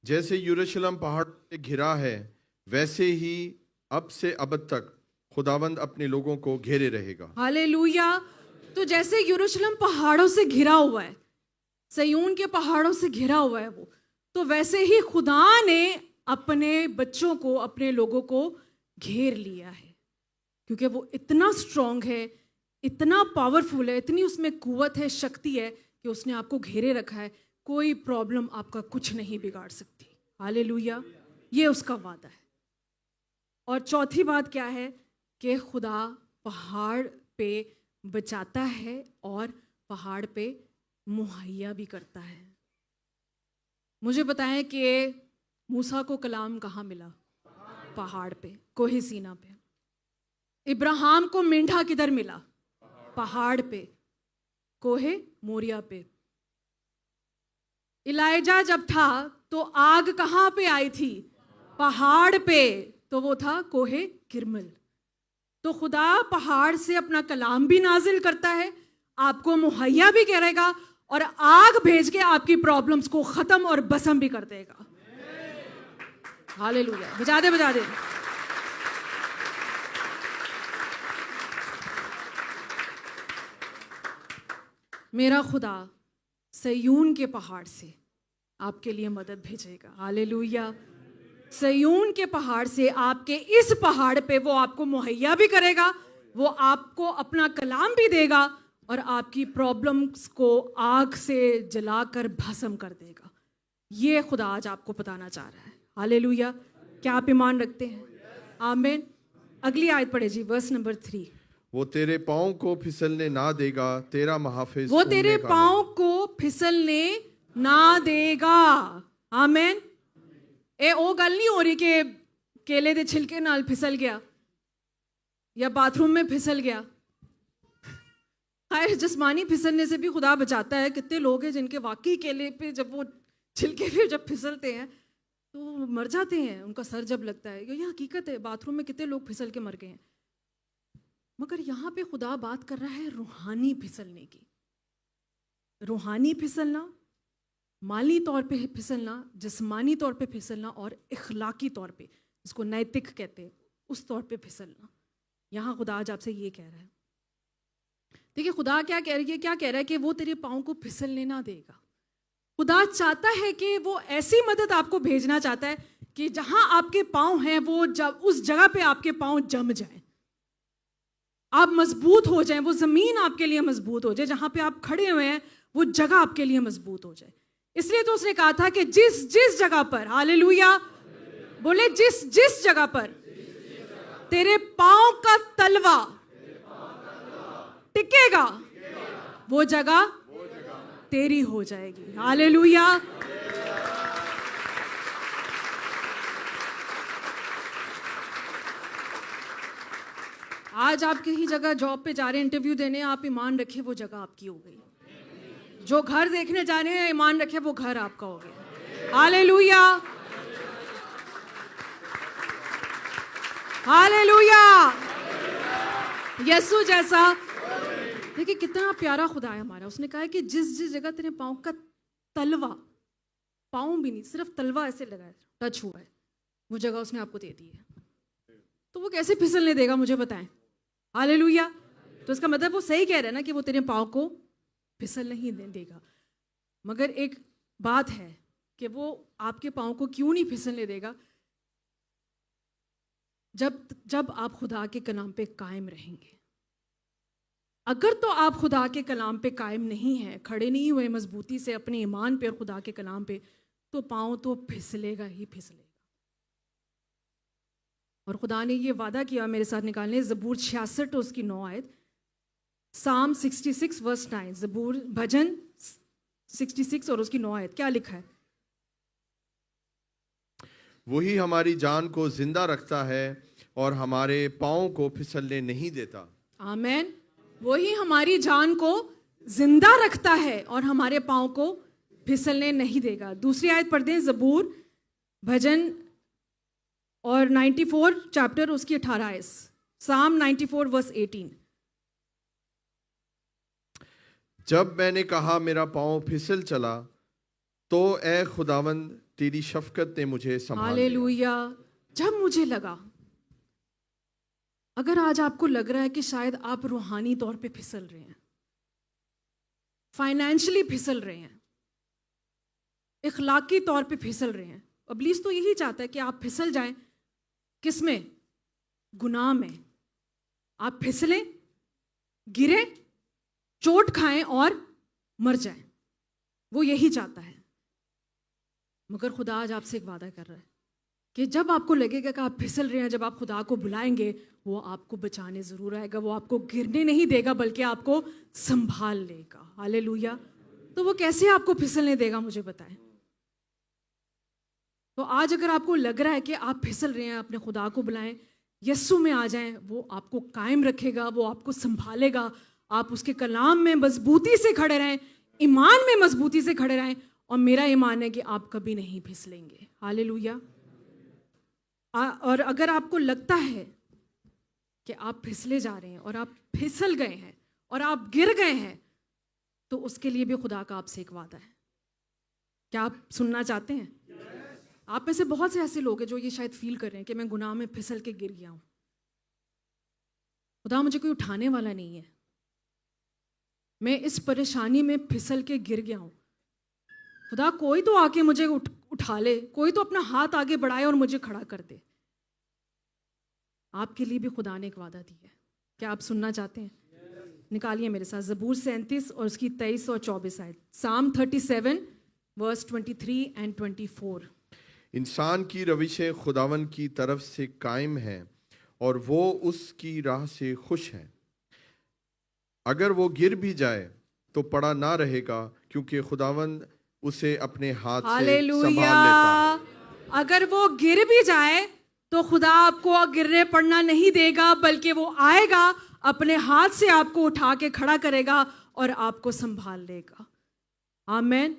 جیسے یروشلم پہاڑ سے گھرا ہے ویسے ہی اب سے ابد تک خداوند اپنے لوگوں کو گھیرے رہے گا. ہاللیلویا. تو جیسے یروشلم پہاڑوں سے گھرا ہوا ہے, سیون کے پہاڑوں سے گھرا ہوا ہے وہ, تو ویسے ہی خدا نے اپنے بچوں کو, اپنے لوگوں کو گھیر لیا ہے. کیونکہ وہ اتنا اسٹرانگ ہے, اتنا پاورفل ہے, اتنی اس میں قوت ہے, شکتی ہے کہ اس نے آپ کو گھیرے رکھا ہے. کوئی پرابلم آپ کا کچھ نہیں بگاڑ سکتی. ہاللیلویا. یہ اس کا وعدہ ہے. اور چوتھی بات کیا ہے؟ کہ خدا پہاڑ پہ بچاتا ہے اور پہاڑ پہ مہیا بھی کرتا ہے. مجھے بتائیں کہ موسیٰ کو کلام کہاں ملا؟ پہاڑ پہ، کوہ سینا پہ. ابراہیم کو مینڈھا کدھر ملا؟ پہاڑ پہ، کوہ موریا پہ. الائجہ جب تھا تو آگ کہاں پہ آئی تھی؟ پہاڑ پہ، تو وہ تھا کوہ کرمل. تو خدا پہاڑ سے اپنا کلام بھی نازل کرتا ہے، آپ کو مہیا بھی کرے گا، اور آگ بھیج کے آپ کی پرابلمز کو ختم اور بسم بھی کر دے گا. ہاللیلویا. بجا دے بجا دے. میرا خدا سیون کے پہاڑ سے آپ کے لیے مدد بھیجے گا. ہاللیلویا. سیون کے پہاڑ سے، آپ کے اس پہاڑ پہ وہ آپ کو مہیا بھی کرے گا، وہ آپ کو اپنا کلام بھی دے گا، اور آپ کی پرابلمز کو آگ سے جلا کر بھسم کر دے گا. یہ خدا آج آپ کو بتانا چاہ رہا ہے. ہاللیلویا. کیا آپ ایمان رکھتے ہیں؟ آمین. اگلی آیت پڑھے جی، ورس نمبر 3. وہ تیرے پاؤں کو پھسلنے نہ دے گا، تیرا محافظ وہ اونگنے تیرے کا پاؤں کو پھسلنے نہ دے گا. آمین. اے او گل نہیں ہو رہی کہ کیلے دے چھلکے نال پھسل گیا یا باتھ روم میں پھسل گیا. خیر جسمانی پھسلنے سے بھی خدا بچاتا ہے. کتنے لوگ ہیں جن کے واقعی کیلے پہ جب وہ چھلکے پہ جب پھسلتے ہیں تو وہ مر جاتے ہیں، ان کا سر جب لگتا ہے. یہ حقیقت ہے، باتھ روم میں کتنے لوگ پھسل کے مر گئے ہیں. مگر یہاں پہ خدا بات کر رہا ہے روحانی پھسلنے کی. روحانی پھسلنا، مالی طور پہ پھسلنا، جسمانی طور پہ پھسلنا، اور اخلاقی طور پہ، جس کو نیتک کہتے ہیں، اس طور پہ پھسلنا. یہاں خدا آج آپ سے یہ کہہ رہا ہے. دیکھیے خدا کیا کہہ رہا ہے کہ وہ تیرے پاؤں کو پھسلنے نہ دے گا. خدا چاہتا ہے کہ وہ ایسی مدد آپ کو بھیجنا چاہتا ہے کہ جہاں آپ کے پاؤں ہیں وہ اس جگہ پہ آپ کے پاؤں جم جائیں، آپ مضبوط ہو جائیں. وہ زمین آپ کے لیے مضبوط ہو جائے، جہاں پہ آپ کھڑے ہوئے ہیں وہ جگہ آپ کے لیے مضبوط ہو جائے. اس لیے تو اس نے کہا تھا کہ جس جگہ پر، ہاللیلویا بولے، جس جگہ پر تیرے پاؤں کا تلوا ٹکے گا وہ جگہ تیری ہو جائے گی. ہاللیلویا. آج آپ کہیں جگہ جاب پہ جا رہے ہیں، انٹرویو دینے، آپ ایمان رکھے وہ جگہ آپ کی ہو گئی. جو گھر دیکھنے جا رہے ہیں، ایمان رکھے وہ گھر آپ کا ہو گیا. ہاللیلویا. ہاللیلویا. یسوع جیسا. دیکھیں کتنا پیارا خدا ہے ہمارا. اس نے کہا ہے کہ جس جگہ تیرے پاؤں کا تلوا، پاؤں بھی نہیں، صرف تلوا ایسے لگا ہے، ٹچ ہوا ہے، وہ جگہ اس نے آپ کو دے دی ہے. تو وہ کیسے پھسلنے دے گا مجھے بتائیں؟ ہاللیلویا. تو اس کا مطلب وہ صحیح کہہ رہا ہے نا کہ وہ تیرے پاؤں کو پھسل نہیں دے گا. مگر ایک بات ہے کہ وہ آپ کے پاؤں کو کیوں نہیں پھسلنے دے گا؟ جب آپ خدا کے کلام پہ قائم رہیں گے. اگر تو آپ خدا کے کلام پہ قائم نہیں ہیں، کھڑے نہیں ہوئے مضبوطی سے اپنے ایمان پہ اور خدا کے کلام پہ، تو پاؤں تو پھسلے گا ہی پھسلے گا. اور خدا نے یہ وعدہ کیا، میرے ساتھ نکالنے زبور 66 اس کی 9 آیت، سام 66 ورس 9، زبور بھجن 66 اور اس کی 9 آیت. کیا لکھا ہے؟ وہی ہماری جان کو زندہ رکھتا ہے اور ہمارے پاؤں کو پھسلنے نہیں دیتا. آمین. وہی ہماری جان کو زندہ رکھتا ہے اور ہمارے پاؤں کو پھسلنے نہیں دے گا. دوسری آیت پڑھ دیں، زبور بھجن اور 94 چیپٹر اس کی 18 آیت، سام 94 ورس 18. جب میں نے کہا میرا پاؤں پھسل چلا، تو اے خداوند تیری شفقت نے مجھے سنبھال لیا. ہاللیلویا. جب مجھے لگا، اگر آج آپ کو لگ رہا ہے کہ شاید آپ روحانی طور پہ پھسل رہے ہیں، فائنینشلی پھسل رہے ہیں، اخلاقی طور پہ پھسل رہے ہیں، ابلیس تو یہی چاہتا ہے کہ آپ پھسل جائیں. کس میں؟ گناہ میں. آپ پھسلیں، گریں، چوٹ کھائیں اور مر جائیں. وہ یہی چاہتا ہے. مگر خدا آج آپ سے ایک وعدہ کر رہا ہے کہ جب آپ کو لگے گا کہ آپ پھسل رہے ہیں، جب آپ خدا کو بلائیں گے وہ آپ کو بچانے ضرور آئے گا، وہ آپ کو گرنے نہیں دے گا بلکہ آپ کو سنبھال لے گا. ہالےلویا. تو وہ کیسے آپ کو پھسلنے دے گا مجھے بتائیں. تو آج اگر آپ کو لگ رہا ہے کہ آپ پھسل رہے ہیں، اپنے خدا کو بلائیں، یسوع میں آ جائیں، وہ آپ کو قائم رکھے گا، وہ آپ کو سنبھالے گا. آپ اس کے کلام میں مضبوطی سے کھڑے رہیں، ایمان میں مضبوطی سے کھڑے رہیں، اور میرا ایمان ہے کہ آپ کبھی نہیں پھسلیں گے. ہالےلویا. اور اگر آپ کو لگتا ہے کہ آپ پھسلے جا رہے ہیں اور آپ پھسل گئے ہیں اور آپ گر گئے ہیں، تو اس کے لیے بھی خدا کا آپ سے ایک وعدہ ہے. کیا آپ سننا چاہتے ہیں؟ آپ میں سے بہت سے ایسے لوگ ہیں جو یہ شاید فیل کر رہے ہیں کہ میں گناہ میں پھسل کے گر گیا ہوں، خدا مجھے کوئی اٹھانے والا نہیں ہے، میں اس پریشانی میں پھسل کے گر گیا ہوں، خدا کوئی تو آ کے مجھے اٹھا لے، کوئی تو اپنا ہاتھ آگے بڑھائے اور مجھے کھڑا کر دے. آپ کے لیے بھی خدا نے ایک وعدہ دی ہے. کیا آپ سننا چاہتے ہیں؟ نکالیے میرے ساتھ زبور 37 اور اس کی 23 اور 24 آیت. Psalm 37 verse 23 and 24. انسان کی روشیں خداون کی طرف سے قائم ہیں اور وہ اس کی راہ سے خوش ہیں. اگر وہ گر بھی جائے تو پڑا نہ رہے گا، کیونکہ خداون اسے اپنے ہاتھ سے ہالےلویا. سنبھال لیتا ہے. اگر وہ گر بھی جائے تو خدا آپ کو گرنے پڑنا نہیں دے گا، بلکہ وہ آئے گا، اپنے ہاتھ سے آپ کو اٹھا کے کھڑا کرے گا اور آپ کو سنبھال لے گا. آمین.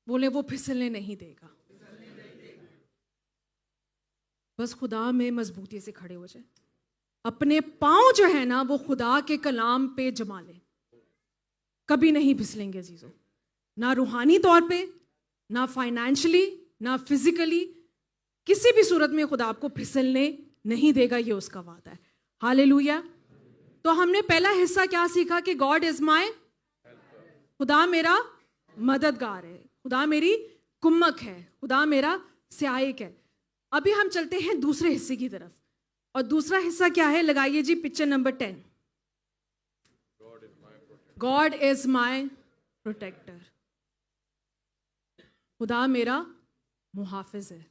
بولے وہ پھسلنے نہیں دے گا. بس خدا میں مضبوطی سے کھڑے ہو جائے، اپنے پاؤں جو ہے نا وہ خدا کے کلام پہ جما لے. کبھی نہیں پھسلیں گے عزیزو، نہ روحانی طور پہ، نہ فائنینشلی، نہ فزیکلی، کسی بھی صورت میں خدا آپ کو پھسلنے نہیں دے گا. یہ اس کا وعدہ ہے. ہالےلویا. تو ہم نے پہلا حصہ کیا سیکھا کہ گاڈ از مائی، خدا میرا مددگار ہے، خدا میری کمک ہے، خدا میرا سہایک ہے. ابھی ہم چلتے ہیں دوسرے حصے کی طرف، اور دوسرا حصہ کیا ہے؟ لگائیے جی picture number 10. God is my protector. خدا میرا محافظ ہے.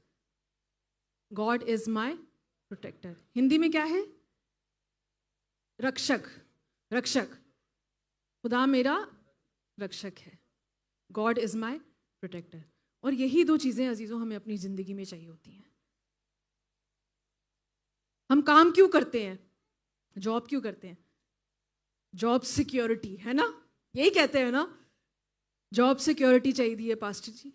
God is my protector. Hindi میں کیا ہے؟ رکشک. رکشک. خدا میرا رکشک ہے. God is my protector. اور یہی دو چیزیں عزیزوں ہمیں اپنی زندگی میں چاہیے ہوتی ہیں. ہم کام کیوں کرتے ہیں؟ جاب کیوں کرتے ہیں؟ جاب سیکیورٹی ہے نا، یہی کہتے ہیں نا، جاب سیکیورٹی چاہیے پاسٹر جی.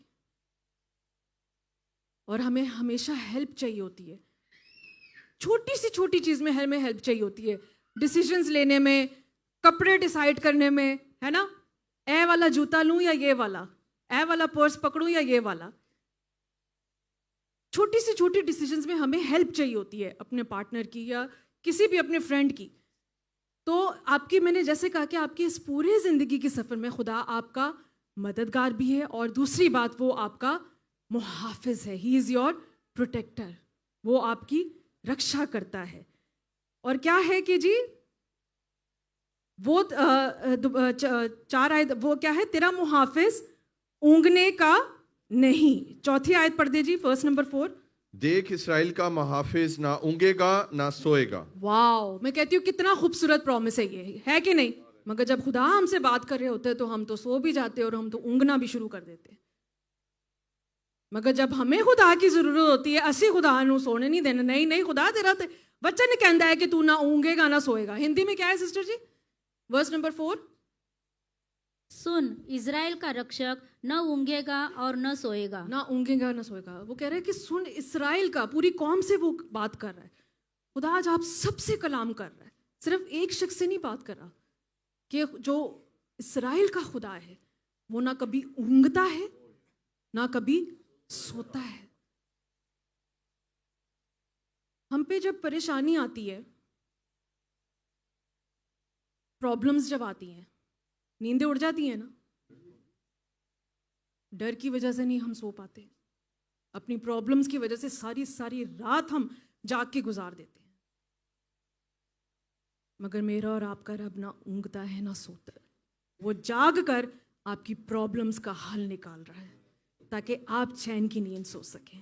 اور ہمیں ہمیشہ ہیلپ چاہیے ہوتی ہے، چھوٹی سی چھوٹی چیز میں ہمیں ہیلپ چاہیے ہوتی ہے. ڈیسیژنز لینے میں، کپڑے ڈیسائیڈ کرنے میں، ہے نا، اے والا جوتا لوں یا یہ والا، اے والا پرس پکڑوں یا یہ والا. چھوٹی سی چھوٹی ڈیسیژنز میں ہمیں ہیلپ چاہیے ہوتی ہے اپنے پارٹنر کی یا کسی بھی اپنے فرینڈ کی. تو آپ کی، میں نے جیسے کہا کہ آپ کی اس پورے زندگی کے سفر میں خدا آپ کا مددگار بھی ہے، اور دوسری بات وہ آپ کا محافظ ہے. ہی از یور پروٹیکٹر. وہ آپ کی رکشا کرتا ہے. اور کیا ہے کہ جی وہ 4 آیت، وہ کیا ہے؟ تیرا محافظ اونگنے کا نہیں. چوتھی آیت پڑھ دے جی، ورس نمبر 4. دیکھ اسرائیل کا محافظ نہ اونگے گا نہ سوئے گا. واو. میں کہتی ہوں کتنا خوبصورت پرومس ہے یہ، ہے کہ نہیں؟ مگر جب خدا ہم سے بات کر رہے ہوتے ہیں تو ہم تو سو بھی جاتے اور ہم تو اونگنا بھی شروع کر دیتے. مگر جب ہمیں خدا کی ضرورت ہوتی ہے، اسی خدا نو سونے نہیں دینا. نہیں نہیں، خدا تیرا بچہ نے کہندا ہے کہ تو نہ اونگے گا نہ سوئے گا. ہندی میں کیا ہے سسٹر جی؟ Verse number 4. سن، اسرائیل کا رکشک نہ اونگے گا اور نہ سوئے گا. نہ اونگے گا نہ سوئے گا. وہ کہہ رہے ہیں کہ سن، اسرائیل کا، پوری قوم سے وہ بات کر رہا ہے. خدا آج آپ سب سے کلام کر رہا ہے، صرف ایک شخص سے نہیں بات کر رہا. کہ جو اسرائیل کا خدا ہے وہ نہ کبھی اونگتا ہے نہ کبھی سوتا ہے. ہم پہ جب پریشانی آتی ہے، پرابلمز جب آتی ہیں، نیندیں اڑ جاتی ہیں نا، ڈر کی وجہ سے نہیں ہم سو پاتے، اپنی پرابلمز کی وجہ سے ساری رات ہم جاگ کے گزار دیتے ہیں. مگر میرا اور آپ کا رب نہ اونگتا ہے نہ سوتا ہے. وہ جاگ کر آپ کی پرابلمز کا حل نکال رہا ہے تاکہ آپ چین کی نیند سو سکیں.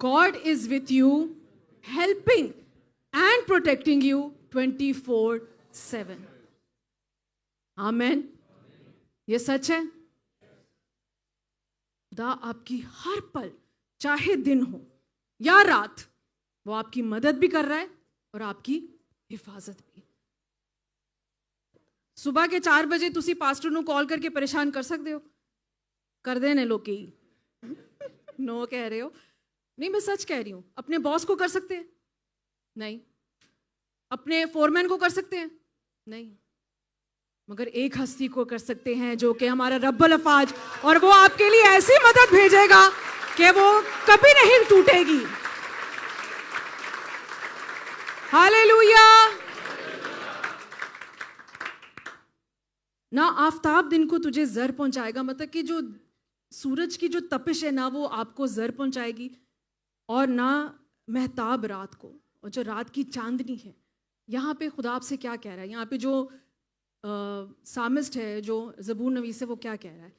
God is with you, helping and protecting you 24/7. Amen. یہ سچ ہے. خدا آپ کی ہر پل چاہے دن ہو یا رات وہ آپ کی مدد بھی کر رہا ہے اور آپ کی حفاظت بھی. صبح کے 4 بجے تسی پاسٹر نو کال کر کے پریشان کر سکتے ہو؟ کر دینے لوگ کی نو کہہ رہے ہو. نہیں میں سچ کہہ رہی ہوں. اپنے باس کو کر سکتے ہیں؟ نہیں. اپنے فورمین کو کر سکتے ہیں؟ نہیں. مگر ایک ہستی کو کر سکتے ہیں جو کہ ہمارا رب الافواج, اور وہ آپ کے لیے ایسی مدد بھیجے گا کہ وہ کبھی نہیں ٹوٹے گی. ہاللیلویا. نہ آفتاب دن کو تجھے زر پہنچائے گا, مطلب کہ جو سورج کی جو تپش ہے نہ وہ آپ کو زر پہنچائے گی, اور نہ مہتاب رات کو, اور جو رات کی چاندنی ہے. یہاں پہ خدا آپ سے کیا کہہ رہا ہے؟ یہاں پہ جو سامسٹ ہے, جو زبور نویس ہے, وہ کیا کہہ رہا ہے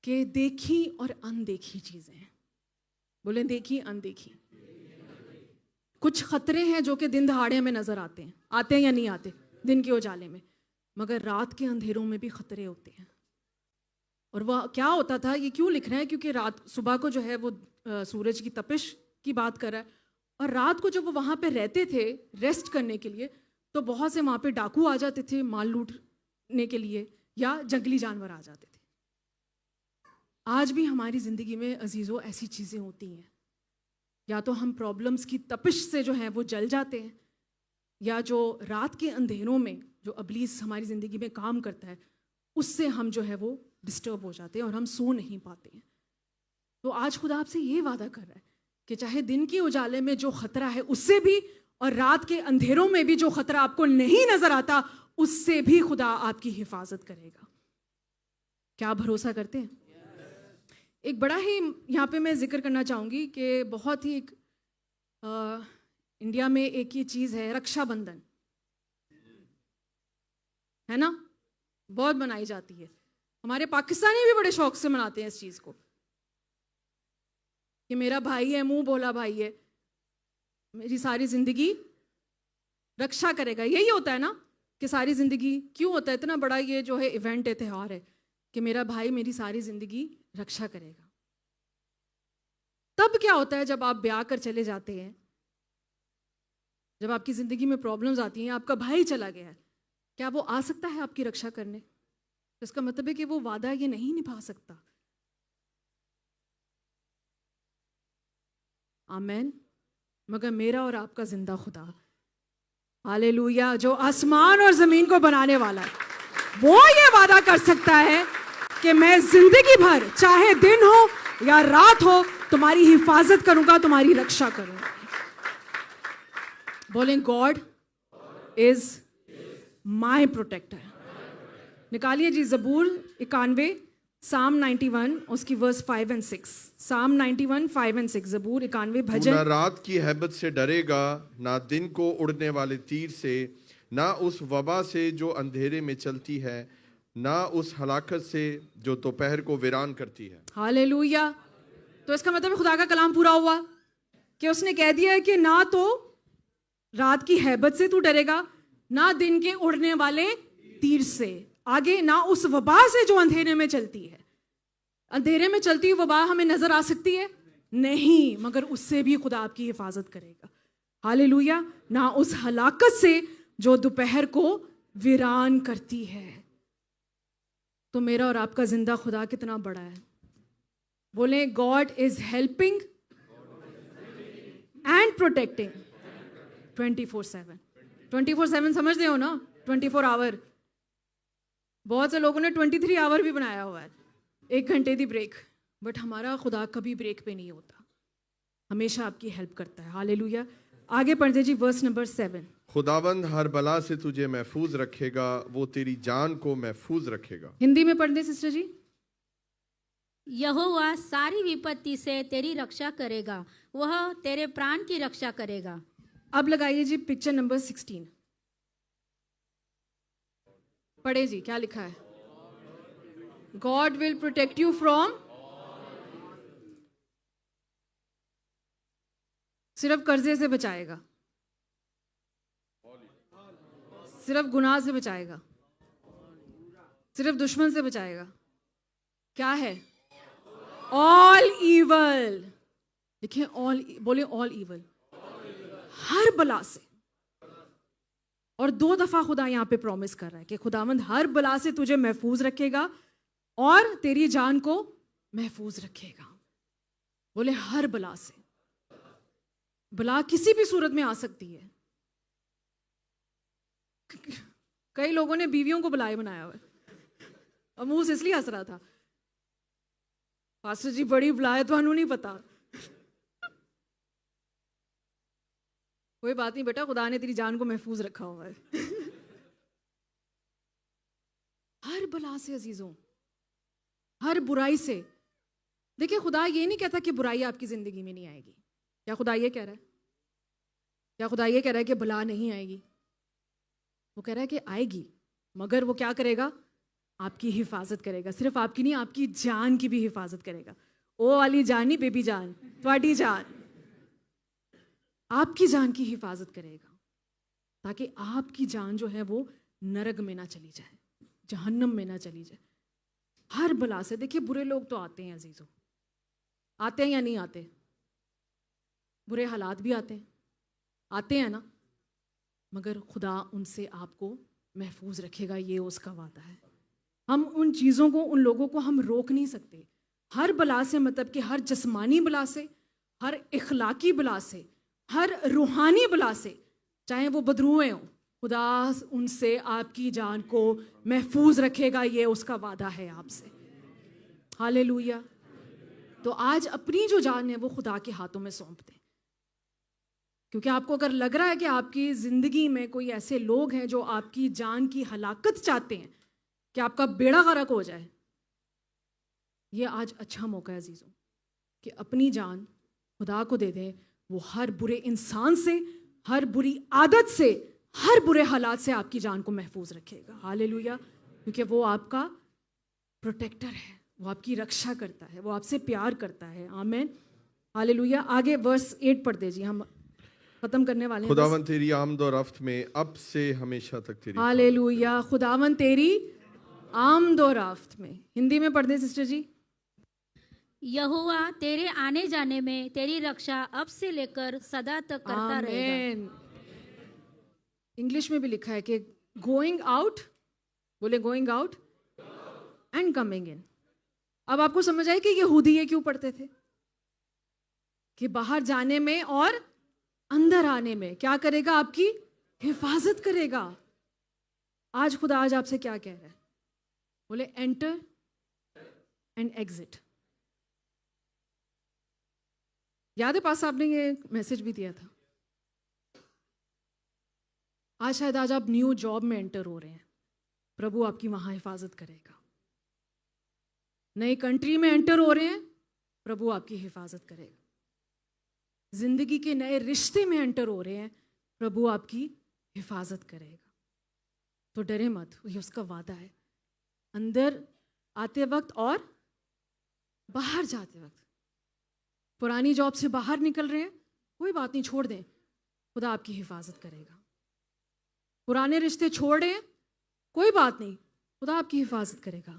کہ دیکھی اور اندیکھی چیزیں ہیں. بولیں دیکھی اندیکھی. کچھ خطرے ہیں جو کہ دن دہاڑے ہمیں نظر آتے ہیں یا نہیں آتے دن کے اجالے میں, مگر رات کے اندھیروں میں بھی خطرے ہوتے ہیں. اور وہ کیا ہوتا تھا, یہ کیوں لکھ رہے ہیں؟ کیونکہ صبح کو جو ہے وہ سورج کی تپش کی بات کر رہا ہے, اور رات کو جب وہ وہاں پہ رہتے تھے ریسٹ کرنے کے لیے تو بہت سے وہاں پہ ڈاکو آ جاتے تھے مال لوٹنے کے لیے, یا جنگلی جانور آ جاتے تھے. آج بھی ہماری زندگی میں عزیزوں ایسی چیزیں ہوتی ہیں. یا تو ہم پرابلمس کی تپش سے جو ہیں وہ جل جاتے ہیں, یا جو رات کے اندھیروں میں جو ابلیس ہماری زندگی میں کام کرتا ہے اس سے ہم جو ہے وہ ڈسٹرب ہو جاتے ہیں اور ہم سو نہیں پاتے ہیں. تو آج خدا آپ سے یہ وعدہ کر رہا ہے کہ چاہے دن کے اجالے میں جو خطرہ ہے اس سے بھی, اور رات کے اندھیروں میں بھی جو خطرہ آپ کو نہیں نظر آتا اس سے بھی خدا آپ کی حفاظت کرے گا. کیا بھروسہ کرتے ہیں؟ ایک بڑا ہی یہاں پہ میں ذکر کرنا چاہوں گی کہ بہت ہی ایک انڈیا میں ایک یہ چیز ہے, رکشا بندھن ہے نا, بہت منائی جاتی ہے. ہمارے پاکستانی بھی بڑے شوق سے مناتے ہیں اس چیز کو کہ میرا بھائی ہے, منہ بولا بھائی ہے, میری ساری زندگی رکشا کرے گا. یہی ہوتا ہے نا کہ ساری زندگی کیوں ہوتا ہے اتنا بڑا یہ جو ہے ایونٹ ہے, تہوار ہے, کہ میرا بھائی میری ساری زندگی رکشا کرے گا. تب کیا ہوتا ہے جب آپ بیاہ کر چلے جاتے ہیں, جب آپ کی زندگی میں پرابلمز آتی ہیں, آپ کا بھائی چلا گیا ہے, کیا وہ آ سکتا ہے آپ کی رکشا کرنے؟ اس کا مطلب ہے کہ وہ وعدہ یہ نہیں نبھا سکتا. آمین. مگر میرا اور آپ کا زندہ خدا, ہاللیلویا, جو آسمان اور زمین کو بنانے والا ہے, وہ یہ وعدہ کر سکتا ہے کہ میں زندگی بھر چاہے دن ہو یا رات ہو تمہاری حفاظت کروں گا, تمہاری رکشا کروں گا. بولیں گاڈ از مائی پروٹیکٹر. نکالیے جی زبور 91 سام 91 اس کی ورس 5 اور 6. سام 91 5 اور 6. زبور 91 تو بھجن. نہ رات کی ہیبت سے ڈرے گا, نہ دن کو اڑنے والے تیر سے, نہ اس وبا سے جو اندھیرے میں چلتی ہے, نہ اس ہلاکت سے جو دوپہر کو ویران کرتی ہے. ہاللیلویا. تو اس کا مطلب خدا کا کلام پورا ہوا کہ اس نے کہہ دیا ہے کہ نہ تو رات کی ہیبت سے تو ڈرے گا, نہ دن کے اڑنے والے تیر سے, آگے نہ اس وبا سے جو اندھیرے میں چلتی ہے. اندھیرے میں چلتی ہوئی وبا ہمیں نظر آ سکتی ہے نہیں, مگر اس سے بھی خدا آپ کی حفاظت کرے گا. ہاللیلویا. نہ اس ہلاکت سے جو دوپہر کو ویران کرتی ہے. تو میرا اور آپ کا زندہ خدا کتنا بڑا ہے. بولیں God is helping and protecting 24/7. 24/7 سمجھتے ہو نا, 24 آور. بہت سے لوگوں نے 23 آور بھی بنایا ہوا ہے, 1 گھنٹے دی بریک, بٹ ہمارا خدا کبھی بریک پہ نہیں ہوتا, ہمیشہ آپ کی ہیلپ کرتا ہے. ہاللیلویا. آگے پڑھ دیجیے ورس نمبر 7. خداوند ہر بلا سے تجھے محفوظ رکھے گا, وہ تیری جان کو محفوظ رکھے گا. ہندی میں پڑھ دیں سسٹر جی. یہوہ ساری وپتی سے تیری رکشا کرے گا, وہ تیرے پران کی رکشا کرے گا. اب لگائیے جی پکچر نمبر 16. پڑھے جی کیا لکھا ہے. God will protect you from, صرف قرضے سے بچائے گا, صرف گناہ سے بچائے گا, صرف دشمن سے بچائے گا. کیا ہے؟ آل ایول. دیکھیں بولے آل ایول, ہر بلا سے. اور 2 دفعہ خدا یہاں پہ پرومس کر رہا ہے کہ خداوند ہر بلا سے تجھے محفوظ رکھے گا اور تیری جان کو محفوظ رکھے گا. بولے ہر بلا سے. بلا کسی بھی صورت میں آ سکتی ہے. کئی لوگوں نے بیویوں کو بلائے بنایا ہوا ہے, اور منہ سے اس لیے ہنس رہا تھا, پاسٹر جی بڑی بلا ہے تو انہوں نہیں پتا. کوئی بات نہیں بیٹا, خدا نے تیری جان کو محفوظ رکھا ہوا ہے. ہر بلا سے عزیزوں, ہر برائی سے. دیکھیں خدا یہ نہیں کہتا کہ برائی آپ کی زندگی میں نہیں آئے گی. کیا خدا یہ کہہ رہا ہے؟ کیا خدا یہ کہہ رہا ہے کہ بلا نہیں آئے گی؟ وہ کہہ رہا ہے کہ آئے گی, مگر وہ کیا کرے گا؟ آپ کی حفاظت کرے گا. صرف آپ کی نہیں, آپ کی جان کی بھی حفاظت کرے گا. او والی جان نہیں, بیبی جان, تواڈی جان. آپ کی جان کی حفاظت کرے گا تاکہ آپ کی جان جو ہے وہ نرک میں نہ چلی جائے, جہنم میں نہ چلی جائے. ہر بلا سے. دیکھیے برے لوگ تو آتے ہیں عزیزوں, آتے ہیں یا نہیں آتے؟ برے حالات بھی آتے ہیں نا, مگر خدا ان سے آپ کو محفوظ رکھے گا, یہ اس کا وعدہ ہے. ہم ان چیزوں کو, ان لوگوں کو ہم روک نہیں سکتے. ہر بلا سے, مطلب کہ ہر جسمانی بلا سے, ہر اخلاقی بلا سے, ہر روحانی بلا سے, چاہے وہ بدروئیں ہوں, خدا ان سے آپ کی جان کو محفوظ رکھے گا, یہ اس کا وعدہ ہے آپ سے. ہاللیلویہ. تو آج اپنی جو جان ہے وہ خدا کے ہاتھوں میں سونپ دیں. کیونکہ آپ کو اگر لگ رہا ہے کہ آپ کی زندگی میں کوئی ایسے لوگ ہیں جو آپ کی جان کی ہلاکت چاہتے ہیں, کہ آپ کا بیڑا غرق ہو جائے, یہ آج اچھا موقع ہے عزیزوں کہ اپنی جان خدا کو دے دیں. وہ ہر برے انسان سے, ہر بری عادت سے, ہر برے حالات سے آپ کی جان کو محفوظ رکھے گا. ہاللیلویہ. کیونکہ وہ آپ کا پروٹیکٹر ہے, وہ آپ کی رکشا کرتا ہے, وہ آپ سے پیار کرتا ہے. آمین. ہاللیلویہ. آگے ورس 8 پڑھ دے جی, ہم ختم کرنے والے ہیں. خداوند تیری آمد و رفت میں اب سے ہمیشہ تک تیری ہاللیلویہ. خداوند تیری آمد و رفت میں. ہندی میں پڑھ دیں سسٹر جی. یہوہ تیرے آنے جانے میں تیری رکشا اب سے لے کر سدا تک کرتا رہے گا. آمین. انگلش میں بھی لکھا ہے کہ گوئنگ آؤٹ, بولے going out and coming in. اب آپ کو سمجھ آئے کہ یہودی یہ کیوں پڑھتے تھے, کہ باہر جانے میں اور اندر آنے میں کیا کرے گا؟ آپ کی حفاظت کرے گا. آج خدا آج آپ سے کیا کہہ رہا ہے؟ بولے انٹر اینڈ ایگزٹ. یاد ہے پاس آپ نے یہ میسج بھی دیا تھا. آج شاید آج آپ نیو جاب میں انٹر ہو رہے ہیں, پربھو آپ کی وہاں حفاظت کرے گا. نئی کنٹری میں انٹر ہو رہے ہیں, پربھو آپ کی حفاظت کرے گا. زندگی کے نئے رشتے میں انٹر ہو رہے ہیں, پربھو آپ کی حفاظت کرے گا. تو ڈرے مت, یہ اس کا وعدہ ہے. اندر آتے وقت اور باہر جاتے وقت. پرانی جاب سے باہر نکل رہے ہیں, کوئی بات نہیں, چھوڑ دیں, خدا آپ کی حفاظت کرے گا. پرانے رشتے چھوڑ رہے ہیں, کوئی بات نہیں, خدا آپ کی حفاظت کرے گا.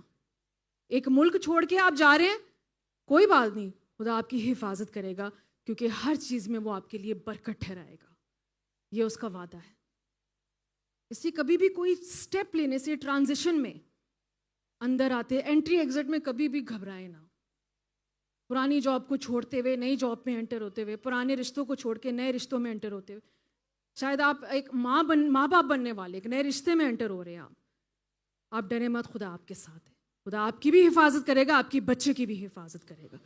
ایک ملک چھوڑ کے آپ جا رہے ہیں, کوئی بات نہیں, خدا آپ کی حفاظت کرے گا, کیونکہ ہر چیز میں وہ آپ کے لیے برکت ٹھہرائے گا. یہ اس کا وعدہ ہے. اس لیے کبھی بھی کوئی سٹیپ لینے سے ٹرانزیشن میں اندر آتے, انٹری ایگزٹ میں کبھی بھی گھبرائے نہ. پرانی جاب کو چھوڑتے ہوئے نئی جاب میں انٹر ہوتے ہوئے, پرانے رشتوں کو چھوڑ کے نئے رشتوں میں انٹر ہوتے ہوئے, شاید آپ ایک ماں باپ بننے والے ایک نئے رشتے میں انٹر ہو رہے ہیں. آپ ڈرے مت, خدا آپ کے ساتھ ہے. خدا آپ کی بھی حفاظت کرے گا, آپ کی بچے کی بھی حفاظت کرے گا.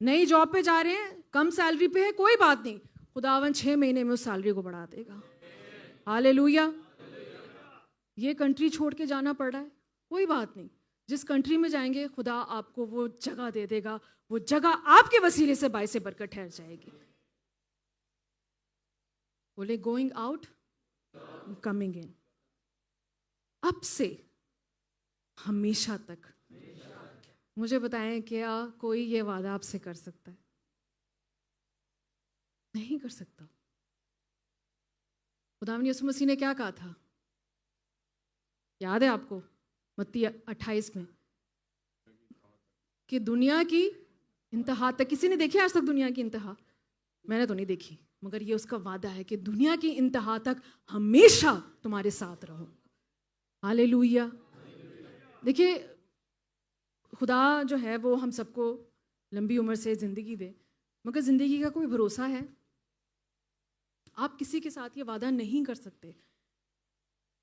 نئی جاب پہ جا رہے ہیں, کم سیلری پہ ہے, کوئی بات نہیں, خداوند 6 مہینے میں اس سیلری کو بڑھا دے گا. ہاللیلویہ. یہ کنٹری چھوڑ کے جانا پڑ رہا ہے, کوئی بات نہیں, جس کنٹری میں جائیں گے خدا آپ کو وہ جگہ دے دے گا, وہ جگہ آپ کے وسیلے سے باعث برکت ٹھہر جائے گی. بولے گوئنگ آؤٹ کمنگ ان. اب سے ہمیشہ تک. مجھے بتائیں کیا کوئی یہ وعدہ آپ سے کر سکتا ہے؟ نہیں کر سکتا. خداوند یسوع مسیح نے کیا کہا تھا؟ یاد ہے آپ کو؟ متی 28 میں کہ دنیا کی انتہا تک، کسی نے دیکھی آج تک دنیا کی انتہا؟ میں نے تو نہیں دیکھی، مگر یہ اس کا وعدہ ہے کہ دنیا کی انتہا تک ہمیشہ تمہارے ساتھ رہوں. ہالےلویا. دیکھیے خدا جو ہے وہ ہم سب کو لمبی عمر سے زندگی دے، مگر زندگی کا کوئی بھروسہ ہے؟ آپ کسی کے ساتھ یہ وعدہ نہیں کر سکتے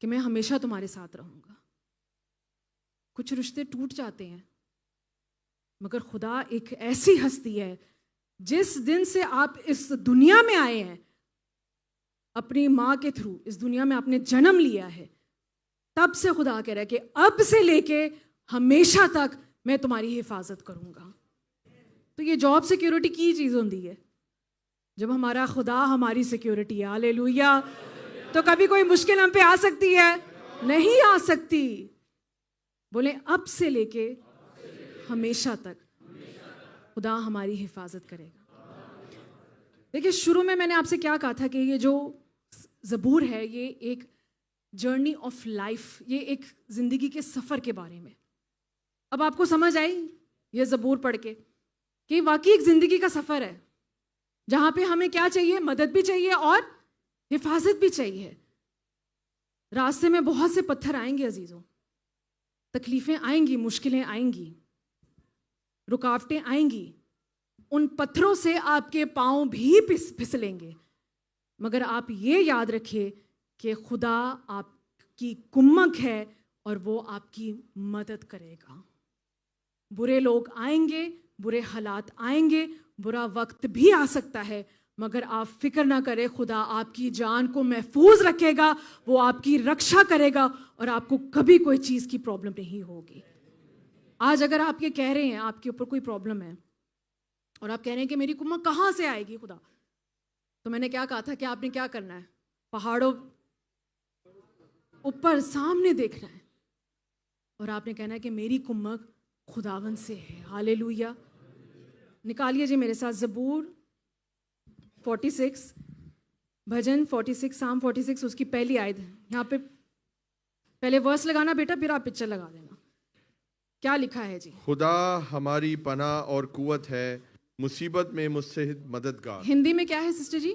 کہ میں ہمیشہ تمہارے ساتھ رہوں گا. کچھ رشتے ٹوٹ جاتے ہیں، مگر خدا ایک ایسی ہستی ہے، جس دن سے آپ اس دنیا میں آئے ہیں، اپنی ماں کے تھرو اس دنیا میں آپ نے جنم لیا ہے، تب سے خدا کہہ رہا ہے کہ اب سے لے کے ہمیشہ تک میں تمہاری حفاظت کروں گا. تو یہ جاب سیکیورٹی کی چیز ہوتی ہے جب ہمارا خدا ہماری سیکیورٹی ہے. ہالےلویا. تو کبھی کوئی مشکل ہم پہ آ سکتی ہے؟ نہیں آ سکتی. بولیں اب سے لے کے ہمیشہ تک خدا ہماری حفاظت کرے گا. دیکھیے شروع میں نے آپ سے کیا کہا تھا کہ یہ جو زبور ہے یہ ایک جرنی آف لائف، یہ ایک زندگی کے سفر کے بارے میں. اب آپ کو سمجھ آئی یہ زبور پڑھ کے کہ واقعی ایک زندگی کا سفر ہے جہاں پہ ہمیں کیا چاہیے؟ مدد بھی چاہیے اور حفاظت بھی چاہیے. راستے میں بہت سے پتھر آئیں گے عزیزوں، تکلیفیں آئیں گی، مشکلیں آئیں گی، رکاوٹیں آئیں گی. ان پتھروں سے آپ کے پاؤں بھی پھسلیں گے، مگر آپ یہ یاد رکھیے کہ خدا آپ کی کمک ہے اور وہ آپ کی مدد کرے گا. برے لوگ آئیں گے، برے حالات آئیں گے، برا وقت بھی آ سکتا ہے، مگر آپ فکر نہ کریں، خدا آپ کی جان کو محفوظ رکھے گا، وہ آپ کی رکشا کرے گا اور آپ کو کبھی کوئی چیز کی پرابلم نہیں ہوگی. آج اگر آپ یہ کہہ رہے ہیں آپ کے اوپر کوئی پرابلم ہے اور آپ کہہ رہے ہیں کہ میری کمک کہاں سے آئے گی خدا، تو میں نے کیا کہا تھا کہ آپ نے کیا کرنا ہے؟ پہاڑوں اوپر سامنے دیکھنا ہے اور آپ نے کہنا ہے کہ میری کمک خداون سے ہے. ہالےلویا. نکالیے جی میرے ساتھ زبور 46، بھجن 46، سام 46، اس کی پہلی آیت. یہاں پہ پہلے ورس لگانا بیٹا، پھر آپ پکچر لگا دینا. کیا لکھا ہے جی؟ خدا ہماری پناہ اور قوت ہے، مصیبت میں مجھ سے مددگار. ہندی میں کیا ہے سسٹر جی؟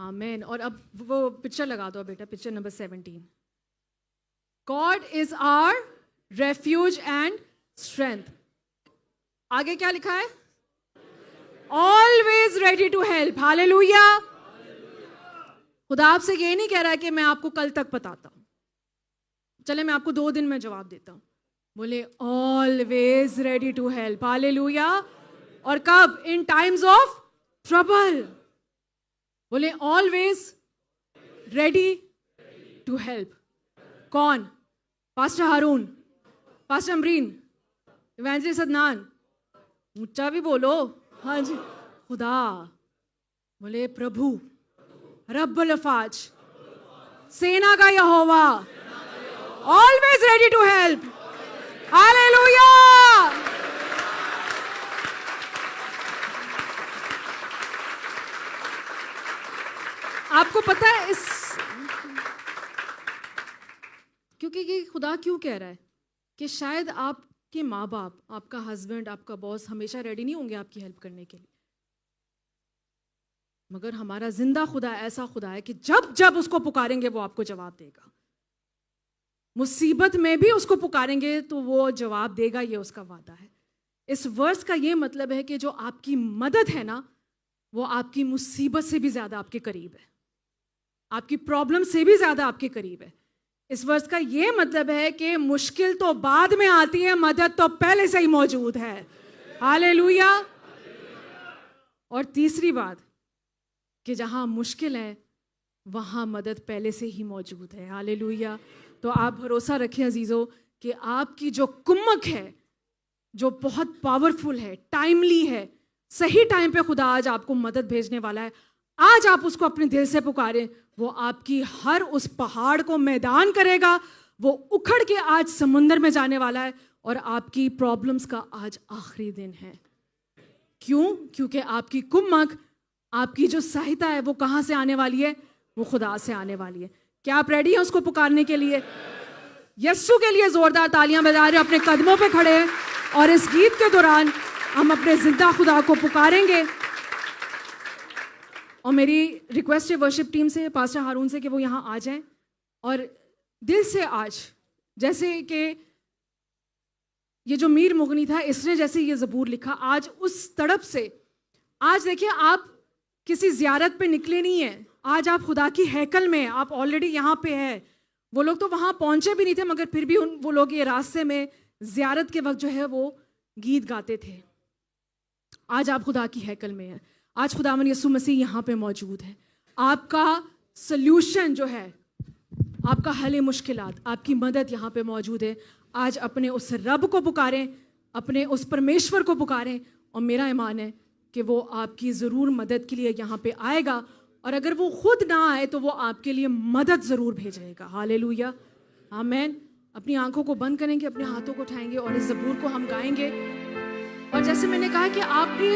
آمین. اور اب وہ پکچر لگا دو بیٹا، picture number 17. God is our refuge and strength. آگے کیا لکھا ہے؟ Always ready to help. ہالےلویا. خدا آپ سے یہ نہیں کہہ رہا ہے کہ میں آپ کو کل تک بتاتا ہوں، چلے میں آپ کو 2 دن میں جواب دیتا ہوں. بولے always ready to help. ہالےلویا. اور کب؟ in times of trouble. بولے always ready to help. کون؟ پاسٹر ہارون، پاسٹر امرین، ایوانجلسٹ عدنان، اونچا بھی بولو. ہاں جی. خدا. بولے پربھو، رب الافواج، سینا کا یہوہ، always ready to help. ہالےلویا. آپ کو پتہ ہے اس کیونکہ یہ خدا کیوں کہہ رہا ہے کہ شاید آپ کے ماں باپ، آپ کا ہسبینڈ، آپ کا باس ہمیشہ ریڈی نہیں ہوں گے آپ کی ہیلپ کرنے کے لیے، مگر ہمارا زندہ خدا ایسا خدا ہے کہ جب جب اس کو پکاریں گے وہ آپ کو جواب دے گا. مصیبت میں بھی اس کو پکاریں گے تو وہ جواب دے گا، یہ اس کا وعدہ ہے. اس ورس کا یہ مطلب ہے کہ جو آپ کی مدد ہے نا، وہ آپ کی مصیبت سے بھی زیادہ آپ کے قریب ہے، آپ کی پرابلم سے بھی زیادہ آپ کے قریب ہے. اس ورس کا یہ مطلب ہے کہ مشکل تو بعد میں آتی ہے، مدد تو پہلے سے ہی موجود ہے. ہالےلویا. اور تیسری بات کہ جہاں مشکل ہے وہاں مدد پہلے سے ہی موجود ہے. ہالےلویا. تو آپ بھروسہ رکھیں عزیزو کہ آپ کی جو کمک ہے، جو بہت پاورفل ہے، ٹائملی ہے، صحیح ٹائم پہ خدا آج آپ کو مدد بھیجنے والا ہے. آج آپ اس کو اپنے دل سے پکاریں، وہ آپ کی ہر اس پہاڑ کو میدان کرے گا، وہ اکھڑ کے آج سمندر میں جانے والا ہے اور آپ کی پرابلمز کا آج آخری دن ہے. کیوں؟ کیونکہ آپ کی کمک آپ کی جو سہایتا ہے وہ کہاں سے آنے والی ہے؟ وہ خدا سے آنے والی ہے. کیا آپ ریڈی ہیں اس کو پکارنے کے لیے؟ یسوع کے لیے زوردار تالیاں بجا رہے ہیں، اپنے قدموں پہ کھڑے ہیں، اور اس گیت کے دوران ہم اپنے زندہ خدا کو پکاریں گے. اور میری ریکویسٹ ہے ورشپ ٹیم سے، پاسٹر ہارون سے، کہ وہ یہاں آ جائیں اور دل سے آج، جیسے کہ یہ جو میر مغنی تھا اس نے جیسے یہ زبور لکھا، آج اس تڑپ سے، آج دیکھیں آپ کسی زیارت پہ نکلے نہیں ہیں، آج آپ خدا کی ہیکل میں، آپ آلریڈی یہاں پہ ہیں. وہ لوگ تو وہاں پہنچے بھی نہیں تھے، مگر پھر بھی وہ لوگ یہ راستے میں زیارت کے وقت جو ہے وہ گیت گاتے تھے. آج آپ خدا کی ہیکل میں ہیں، آج خداوند یسوع مسیح یہاں پہ موجود ہے. آپ کا سلوشن جو ہے، آپ کا حل مشکلات، آپ کی مدد یہاں پہ موجود ہے. آج اپنے اس رب کو پکاریں، اپنے اس پرمیشور کو پکاریں، اور میرا ایمان ہے کہ وہ آپ کی ضرور مدد کے لیے یہاں پہ آئے گا، اور اگر وہ خود نہ آئے تو وہ آپ کے لیے مدد ضرور بھیجے گا. ہاللیلویا، آمین. اپنی آنکھوں کو بند کریں گے، اپنے ہاتھوں کو اٹھائیں گے اور اس زبور کو ہم گائیں گے. اور جیسے میں نے کہا کہ آپ نے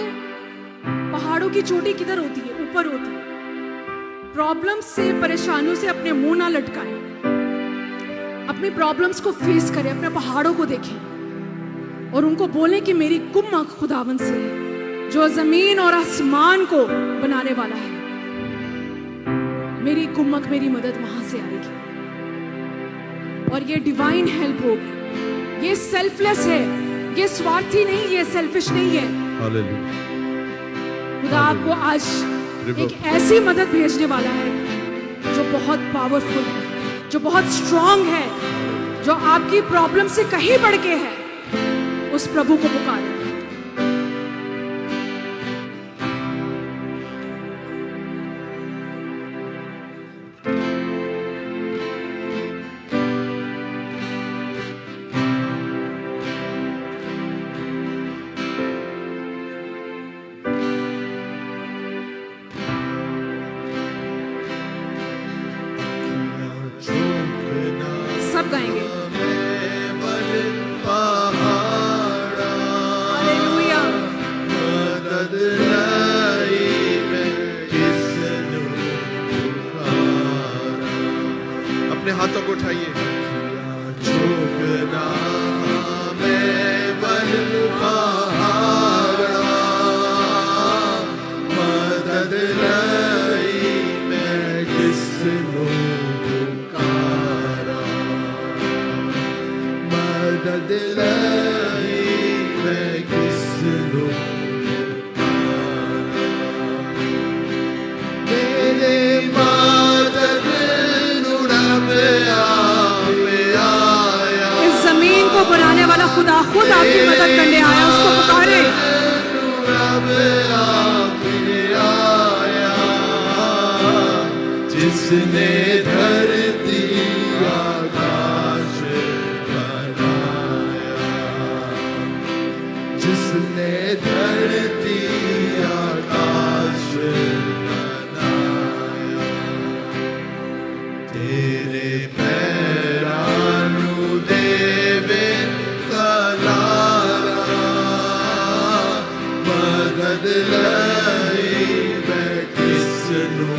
پہاڑوں کی چوٹی کدھر ہوتی ہے؟ اوپر ہوتی ہے. پرابلمز سے، پریشانیوں سے اپنے منہ نہ لٹکائیں، اپنی پرابلمز کو فیس کریں، اپنے پہاڑوں کو دیکھیں اور ان کو بولیں کہ میری کمک خداوند سے ہے جو زمین اور آسمان کو بنانے والا ہے. میری کمک، میری مدد وہاں سے آئے گی، اور یہ ڈیوائن ہیلپ ہوگی. یہ سیلف لیس ہے، یہ سوارتھی نہیں، یہ سیلفش نہیں ہے. خدا آپ کو آج ایک ایسی مدد بھیجنے والا ہے جو بہت پاورفل ہے، جو بہت اسٹرانگ ہے، جو آپ کی پرابلم سے کہیں بڑھ کے ہے. اس پربھو کو پکاریں. سب گائیں گے. ہاللیلویا. اپنے ہاتھوں کو اٹھائیے. اس زمین کو بنانے والا خدا خود آپ کی مدد کرنے آیا. اس کو پکاریں. جس نے دھرتی آکاش بنایا، جس نے دھرتی آکاش بنایا، تیرے پیرانو دیوے خلارا، مدد لئی میں کس نو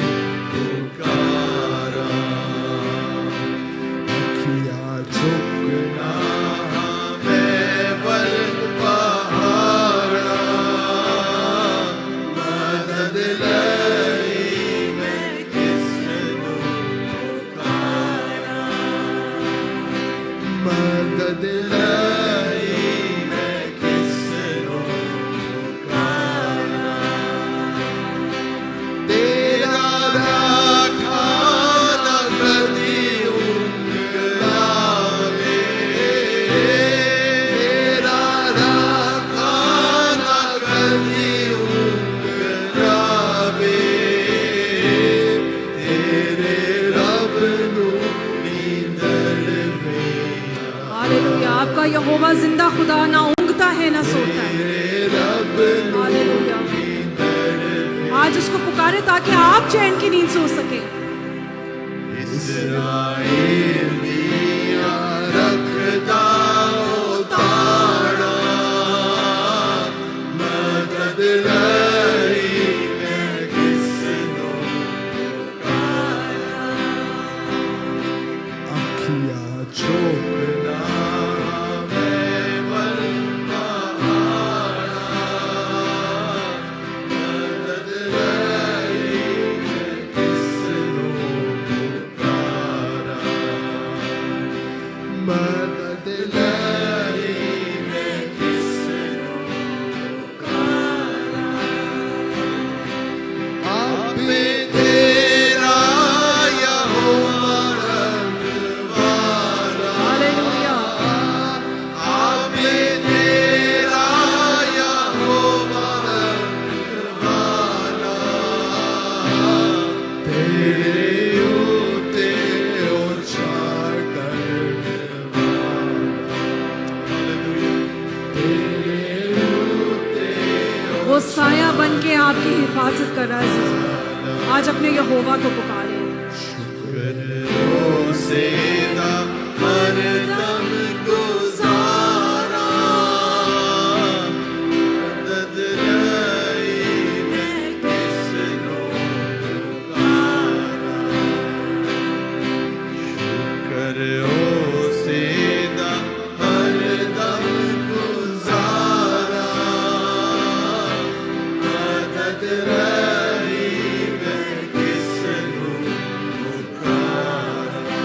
یہوہ زندہ خدا نہ اونگتا ہے نہ سوتا ہے. ہاللیلویا. آج اس کو پکارے تاکہ آپ چین کی نیند سو سکیں. اسرائیل دیا رکھدا اتارا، مدد لئی میں کہ آپ کی حفاظت کر رہا ہے عزیزوں. آج اپنے یہوہ کو پکاریں. شکر ہو سیدہ ہر دم گزارا مدد لئی میں کس نو پکارا شکر ہو سیدہ ہر دم گزارا مدد لئی میں کس نو پکارا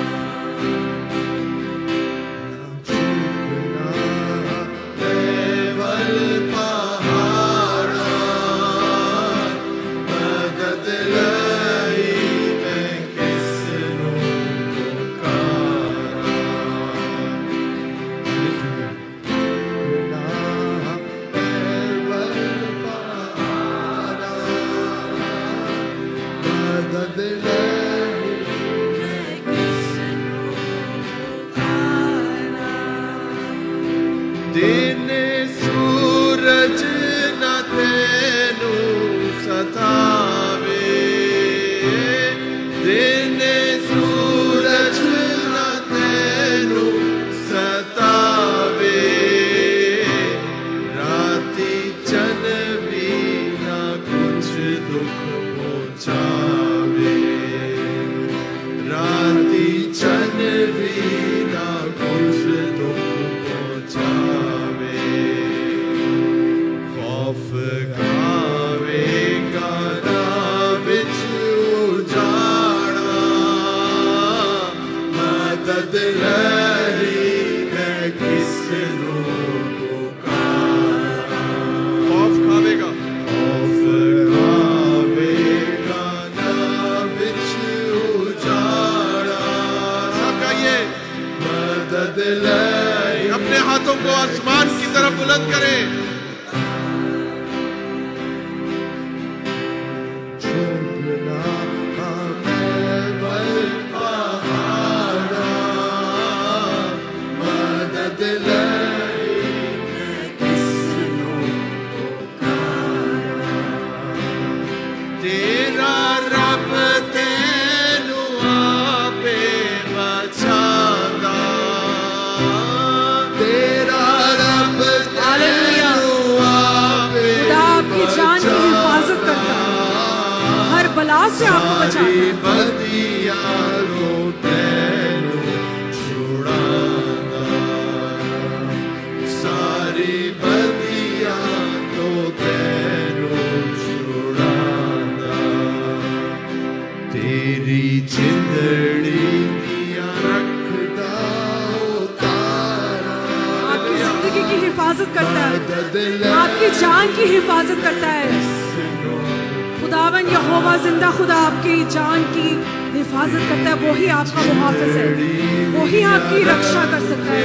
چکنا لیول پہاڑا مدد لئی میں کس نو پکارا مدد لئی میں کس نو پکارا دن سورج نہ تینو ستاوے دن سورج نہ تینو ستاوے راتی چن بھی نہ کچھ دکھ پہنچاوے راتی چن بھی نہ کچھ دکھ پہنچاوے خوف کھاوے گانا بچ اجاڑا مدد لئی میں کس نو پکارا خوف کھاوے گا خوف کھاوے گانا بچ اجاڑا سب کہیے مدد لئی اپنے ہاتھوں کو آسمان کی طرف بلند کریں چکنا لیول پہاڑا مدد لئی میں کس نو پکارا تیرا رب تینو آپے بچاندا تیرا رب تینو آپے خدا آپ کی جان کی حفاظت کرتا ہے. ہر بلا سے آپ کو بچاتا ہے. بدیا رو تینو چھڑانا ساری بدیا تو تینو چھڑانا تیری چندڑی دیا رکھدا اتارا آپ کی زندگی کی حفاظت کرتا ہے. مدد آپ کی جان کی حفاظت کرتا ہے. لئی خداوند یہوہ زندہ خدا آپ کی جان کی حفاظت کرتا ہے. وہی آپ کا محافظ ہے. وہی آپ کی رکشا کر سکتا ہے.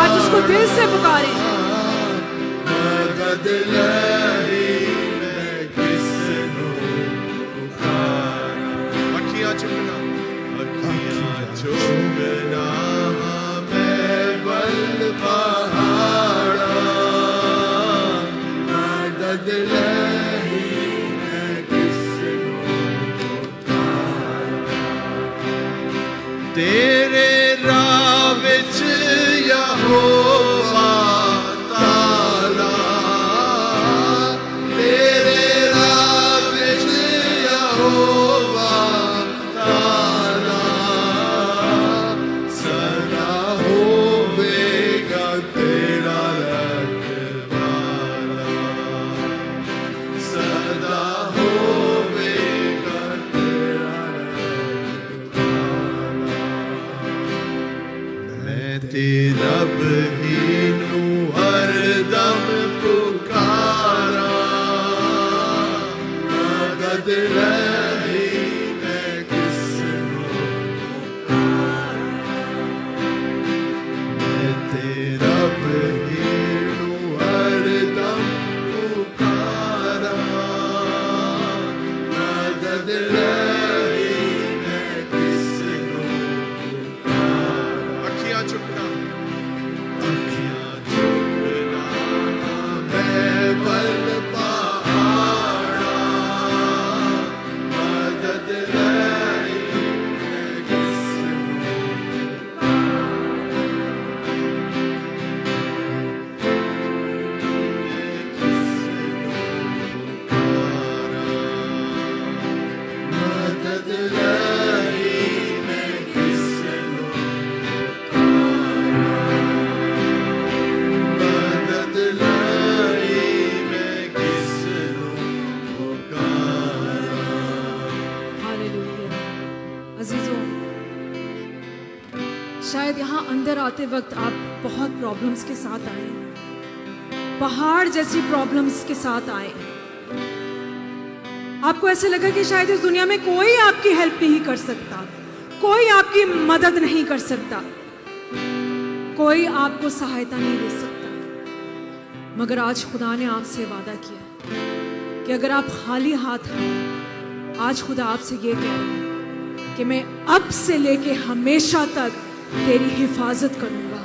آج اس کو دل سے پکاریں. مدد لئی میں کس نو پکارا اکھیاں چکنا میں بل پہاڑا مدد لئی میں کس نو پکارا تیرے راہ وچ یہوہ تعالیٰ تیرے راہ وچ یہوہ تعالیٰ سدا ہووے گا تیرا رکھوالا سدا ہووے گا تیرا رکھوالا میں تیرا ہی نو ہر دم پکارا مدد لئی میں کس نو پکارا میں تیرا ہی نو ہر دم پکارا مدد لئی میں کس نو پکارا اکھیاں چکنا اکھیاں اندر آتے وقت آپ بہت پرابلمس کے ساتھ آئے ہیں، پہاڑ جیسی پرابلمس کے ساتھ آئے ہیں۔ آپ کو ایسے لگا کہ شاید اس دنیا میں کوئی آپ کی ہیلپ نہیں کر سکتا، کوئی آپ کی مدد نہیں کر سکتا، کوئی آپ کو سہایتا نہیں دے سکتا۔ مگر آج خدا نے آپ سے وعدہ کیا کہ اگر آپ خالی ہاتھ ہیں، آج خدا آپ سے یہ کہہ رہا ہے کہ میں اب سے لے کے ہمیشہ تک تیری حفاظت کروں گا۔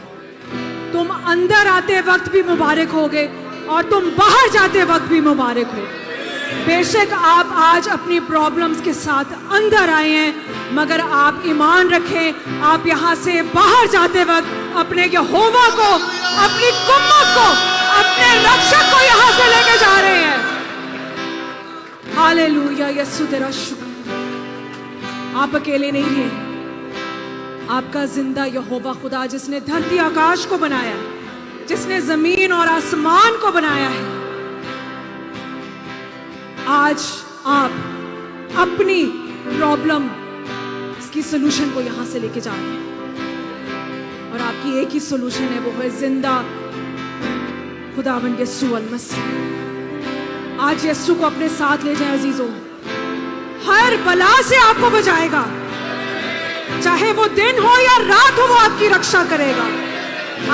تم اندر آتے وقت بھی مبارک ہوگے اور تم باہر جاتے وقت بھی مبارک ہو۔ بے شک آپ آج اپنی پرابلمز کے ساتھ اندر آئے ہیں، مگر آپ ایمان رکھیں، آپ یہاں سے باہر جاتے وقت اپنے یہوہ کو، اپنی قوت کو، اپنے رکشک کو یہاں سے لے کے جا رہے ہیں۔ ہاللیلویا، یسوع تیرا شکر۔ آپ اکیلے نہیں ہیں، آپ کا زندہ یہوہ خدا جس نے دھرتی آکاش کو بنایا ہے، جس نے زمین اور آسمان کو بنایا ہے، آج آپ اپنی پرابلم کی سلوشن کو یہاں سے لے کے جا رہے ہیں، اور آپ کی ایک ہی سلوشن ہے، وہ ہے زندہ خداوند یسوع المسیح۔ آج یسوع کو اپنے ساتھ لے جائیں عزیزوں، ہر بلا سے آپ کو بچائے گا، چاہے وہ دن ہو یا رات ہو، وہ آپ کی رکشا کرے گا۔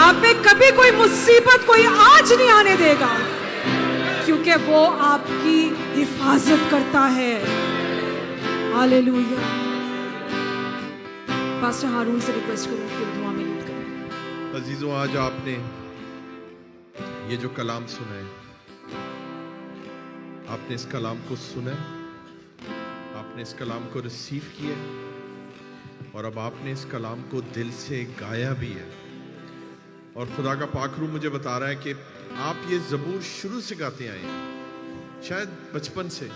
آپ پہ کبھی کوئی مصیبت، کوئی آنچ نہیں آنے دے گا، کیونکہ وہ آپ کی حفاظت کرتا ہے۔ ہاللیلویا۔ پاسٹر ہارون سے ریکویسٹ کروں کہ دعا میں لیڈ کریں۔ عزیزوں، آج آپ نے یہ جو کلام سنا ہے، آپ نے اس کلام کو سنا، آپ نے اس کلام کو ریسیو کیا، اور اب آپ نے اس کلام کو دل سے گایا بھی ہے۔ اور خدا کا پاک روح مجھے بتا رہا ہے کہ آپ یہ زبور شروع سے گاتے آئے ہیں، شاید بچپن سے،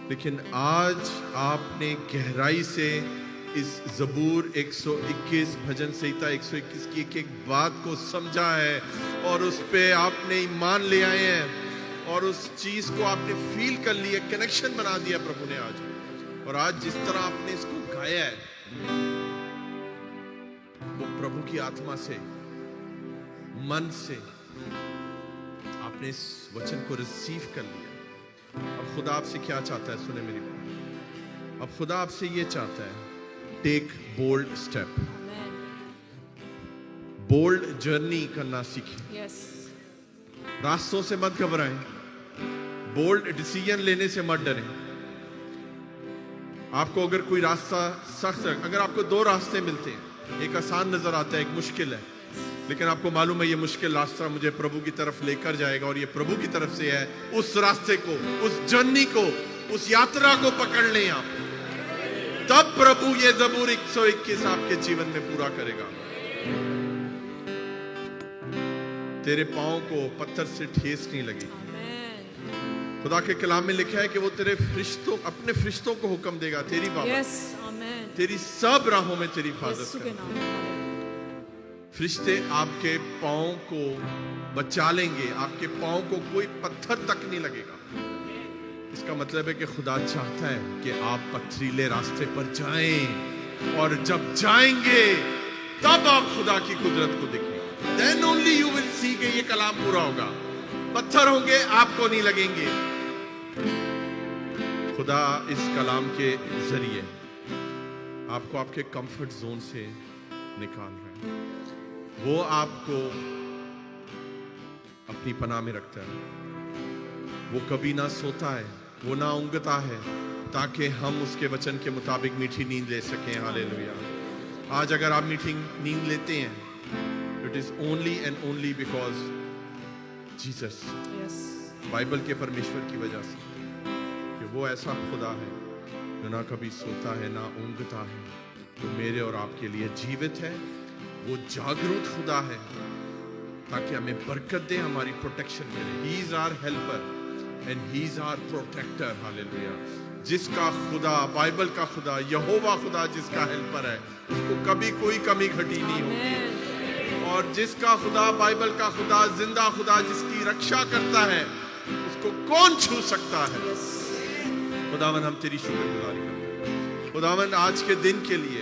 لیکن آج آپ نے گہرائی سے اس زبور 121 بھجن سہیتا 121 کی ایک ایک بات کو سمجھا ہے، اور اس پہ آپ نے ایمان لے آئے ہیں، اور اس چیز کو آپ نے فیل کر لیا، کنیکشن بنا دیا پربھو نے آج۔ اور آج جس طرح آپ نے اس کو گایا ہے، وہ پربھو کی آتما سے، من سے آپ نے اس وچن کو ریسیو کر لیا۔ اب خدا آپ سے کیا چاہتا ہے؟ سنیں میری بات۔ اب خدا آپ سے یہ چاہتا ہے، ٹیک بولڈ اسٹیپ، بولڈ جرنی کرنا سیکھیں، راستوں سے مت گھبرائیں، بولڈ ڈیسیژن لینے سے مت ڈریں۔ آپ کو اگر کوئی راستہ سخت ہے، اگر آپ کو دو راستے ملتے ہیں، ایک آسان نظر آتا ہے، ایک مشکل ہے، لیکن آپ کو معلوم ہے یہ مشکل راستہ مجھے پربھو کی طرف لے کر جائے گا، اور یہ پربھو کی طرف سے ہے، اس راستے کو، اس جرنی کو، اس یاترا کو پکڑ لیں آپ، تب پربھو یہ زبور 121 آپ کے جیون میں پورا کرے گا۔ تیرے پاؤں کو پتھر سے ٹھیس نہیں لگے گی۔ خدا کے کلام میں لکھا ہے کہ وہ تیرے فرشتوں، اپنے فرشتوں کو حکم دے گا تیری بابت، تیری سب راہوں میں تیری حفاظت کرے گا۔ فرشتے آپ کے پاؤں کو بچا لیں گے، آپ کے پاؤں کو کوئی پتھر تک نہیں لگے گا۔ اس کا مطلب ہے کہ خدا چاہتا ہے کہ آپ پتھریلے راستے پر جائیں، اور جب جائیں گے تب آپ خدا کی قدرت کو دیکھیں گے۔ Then only you will see کہ یہ کلام پورا ہوگا۔ پتھر ہوں گے، آپ کو نہیں لگیں گے۔ خدا اس کلام کے ذریعے آپ کو آپ کے کمفرٹ زون سے نکال رہا ہے۔ وہ آپ کو اپنی پناہ میں رکھتا ہے، وہ کبھی نہ سوتا ہے، وہ نہ اونگتا ہے، تاکہ ہم اس کے وچن کے مطابق میٹھی نیند لے سکیں۔ ہاللیلویا۔ آج اگر آپ میٹھی نیند لیتے ہیں، it is only and only because Jesus، Bible کے پرمیشور کی وجہ سے، کہ وہ ایسا خدا ہے جو نہ کبھی سوتا ہے نہ اونگتا ہے، جو میرے اور آپ کے لیے جیوت ہے۔ وہ جاگروت خدا ہے تاکہ ہمیں برکت دے، ہماری پروٹیکشن کرے۔ He is our helper and He is our protector۔ ہاللیلویا۔ جس کا خدا، بائبل کا خدا، یہوہ خدا جس کا ہیلپر ہے، اس کو کبھی کوئی کمی گھٹی نہیں ہوگی۔ اور جس کا خدا، بائبل کا خدا، زندہ خدا جس کی رکشا کرتا ہے، اس کو کون چھو سکتا ہے؟ خداوند ہم تیری شکر گزاری کرتے ہیں خداوند آج کے دن کے لیے،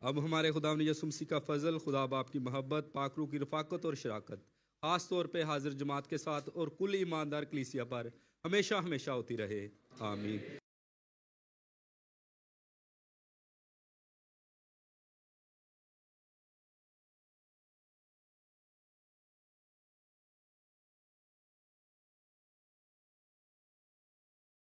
اب ہمارے خداوند یسوع مسیح کا فضل، خدا باپ کی محبت، پاک روح کی رفاقت اور شراکت خاص طور پہ حاضر جماعت کے ساتھ اور کل ایماندار کلیسیا پر ہمیشہ ہمیشہ ہوتی رہے، آمین۔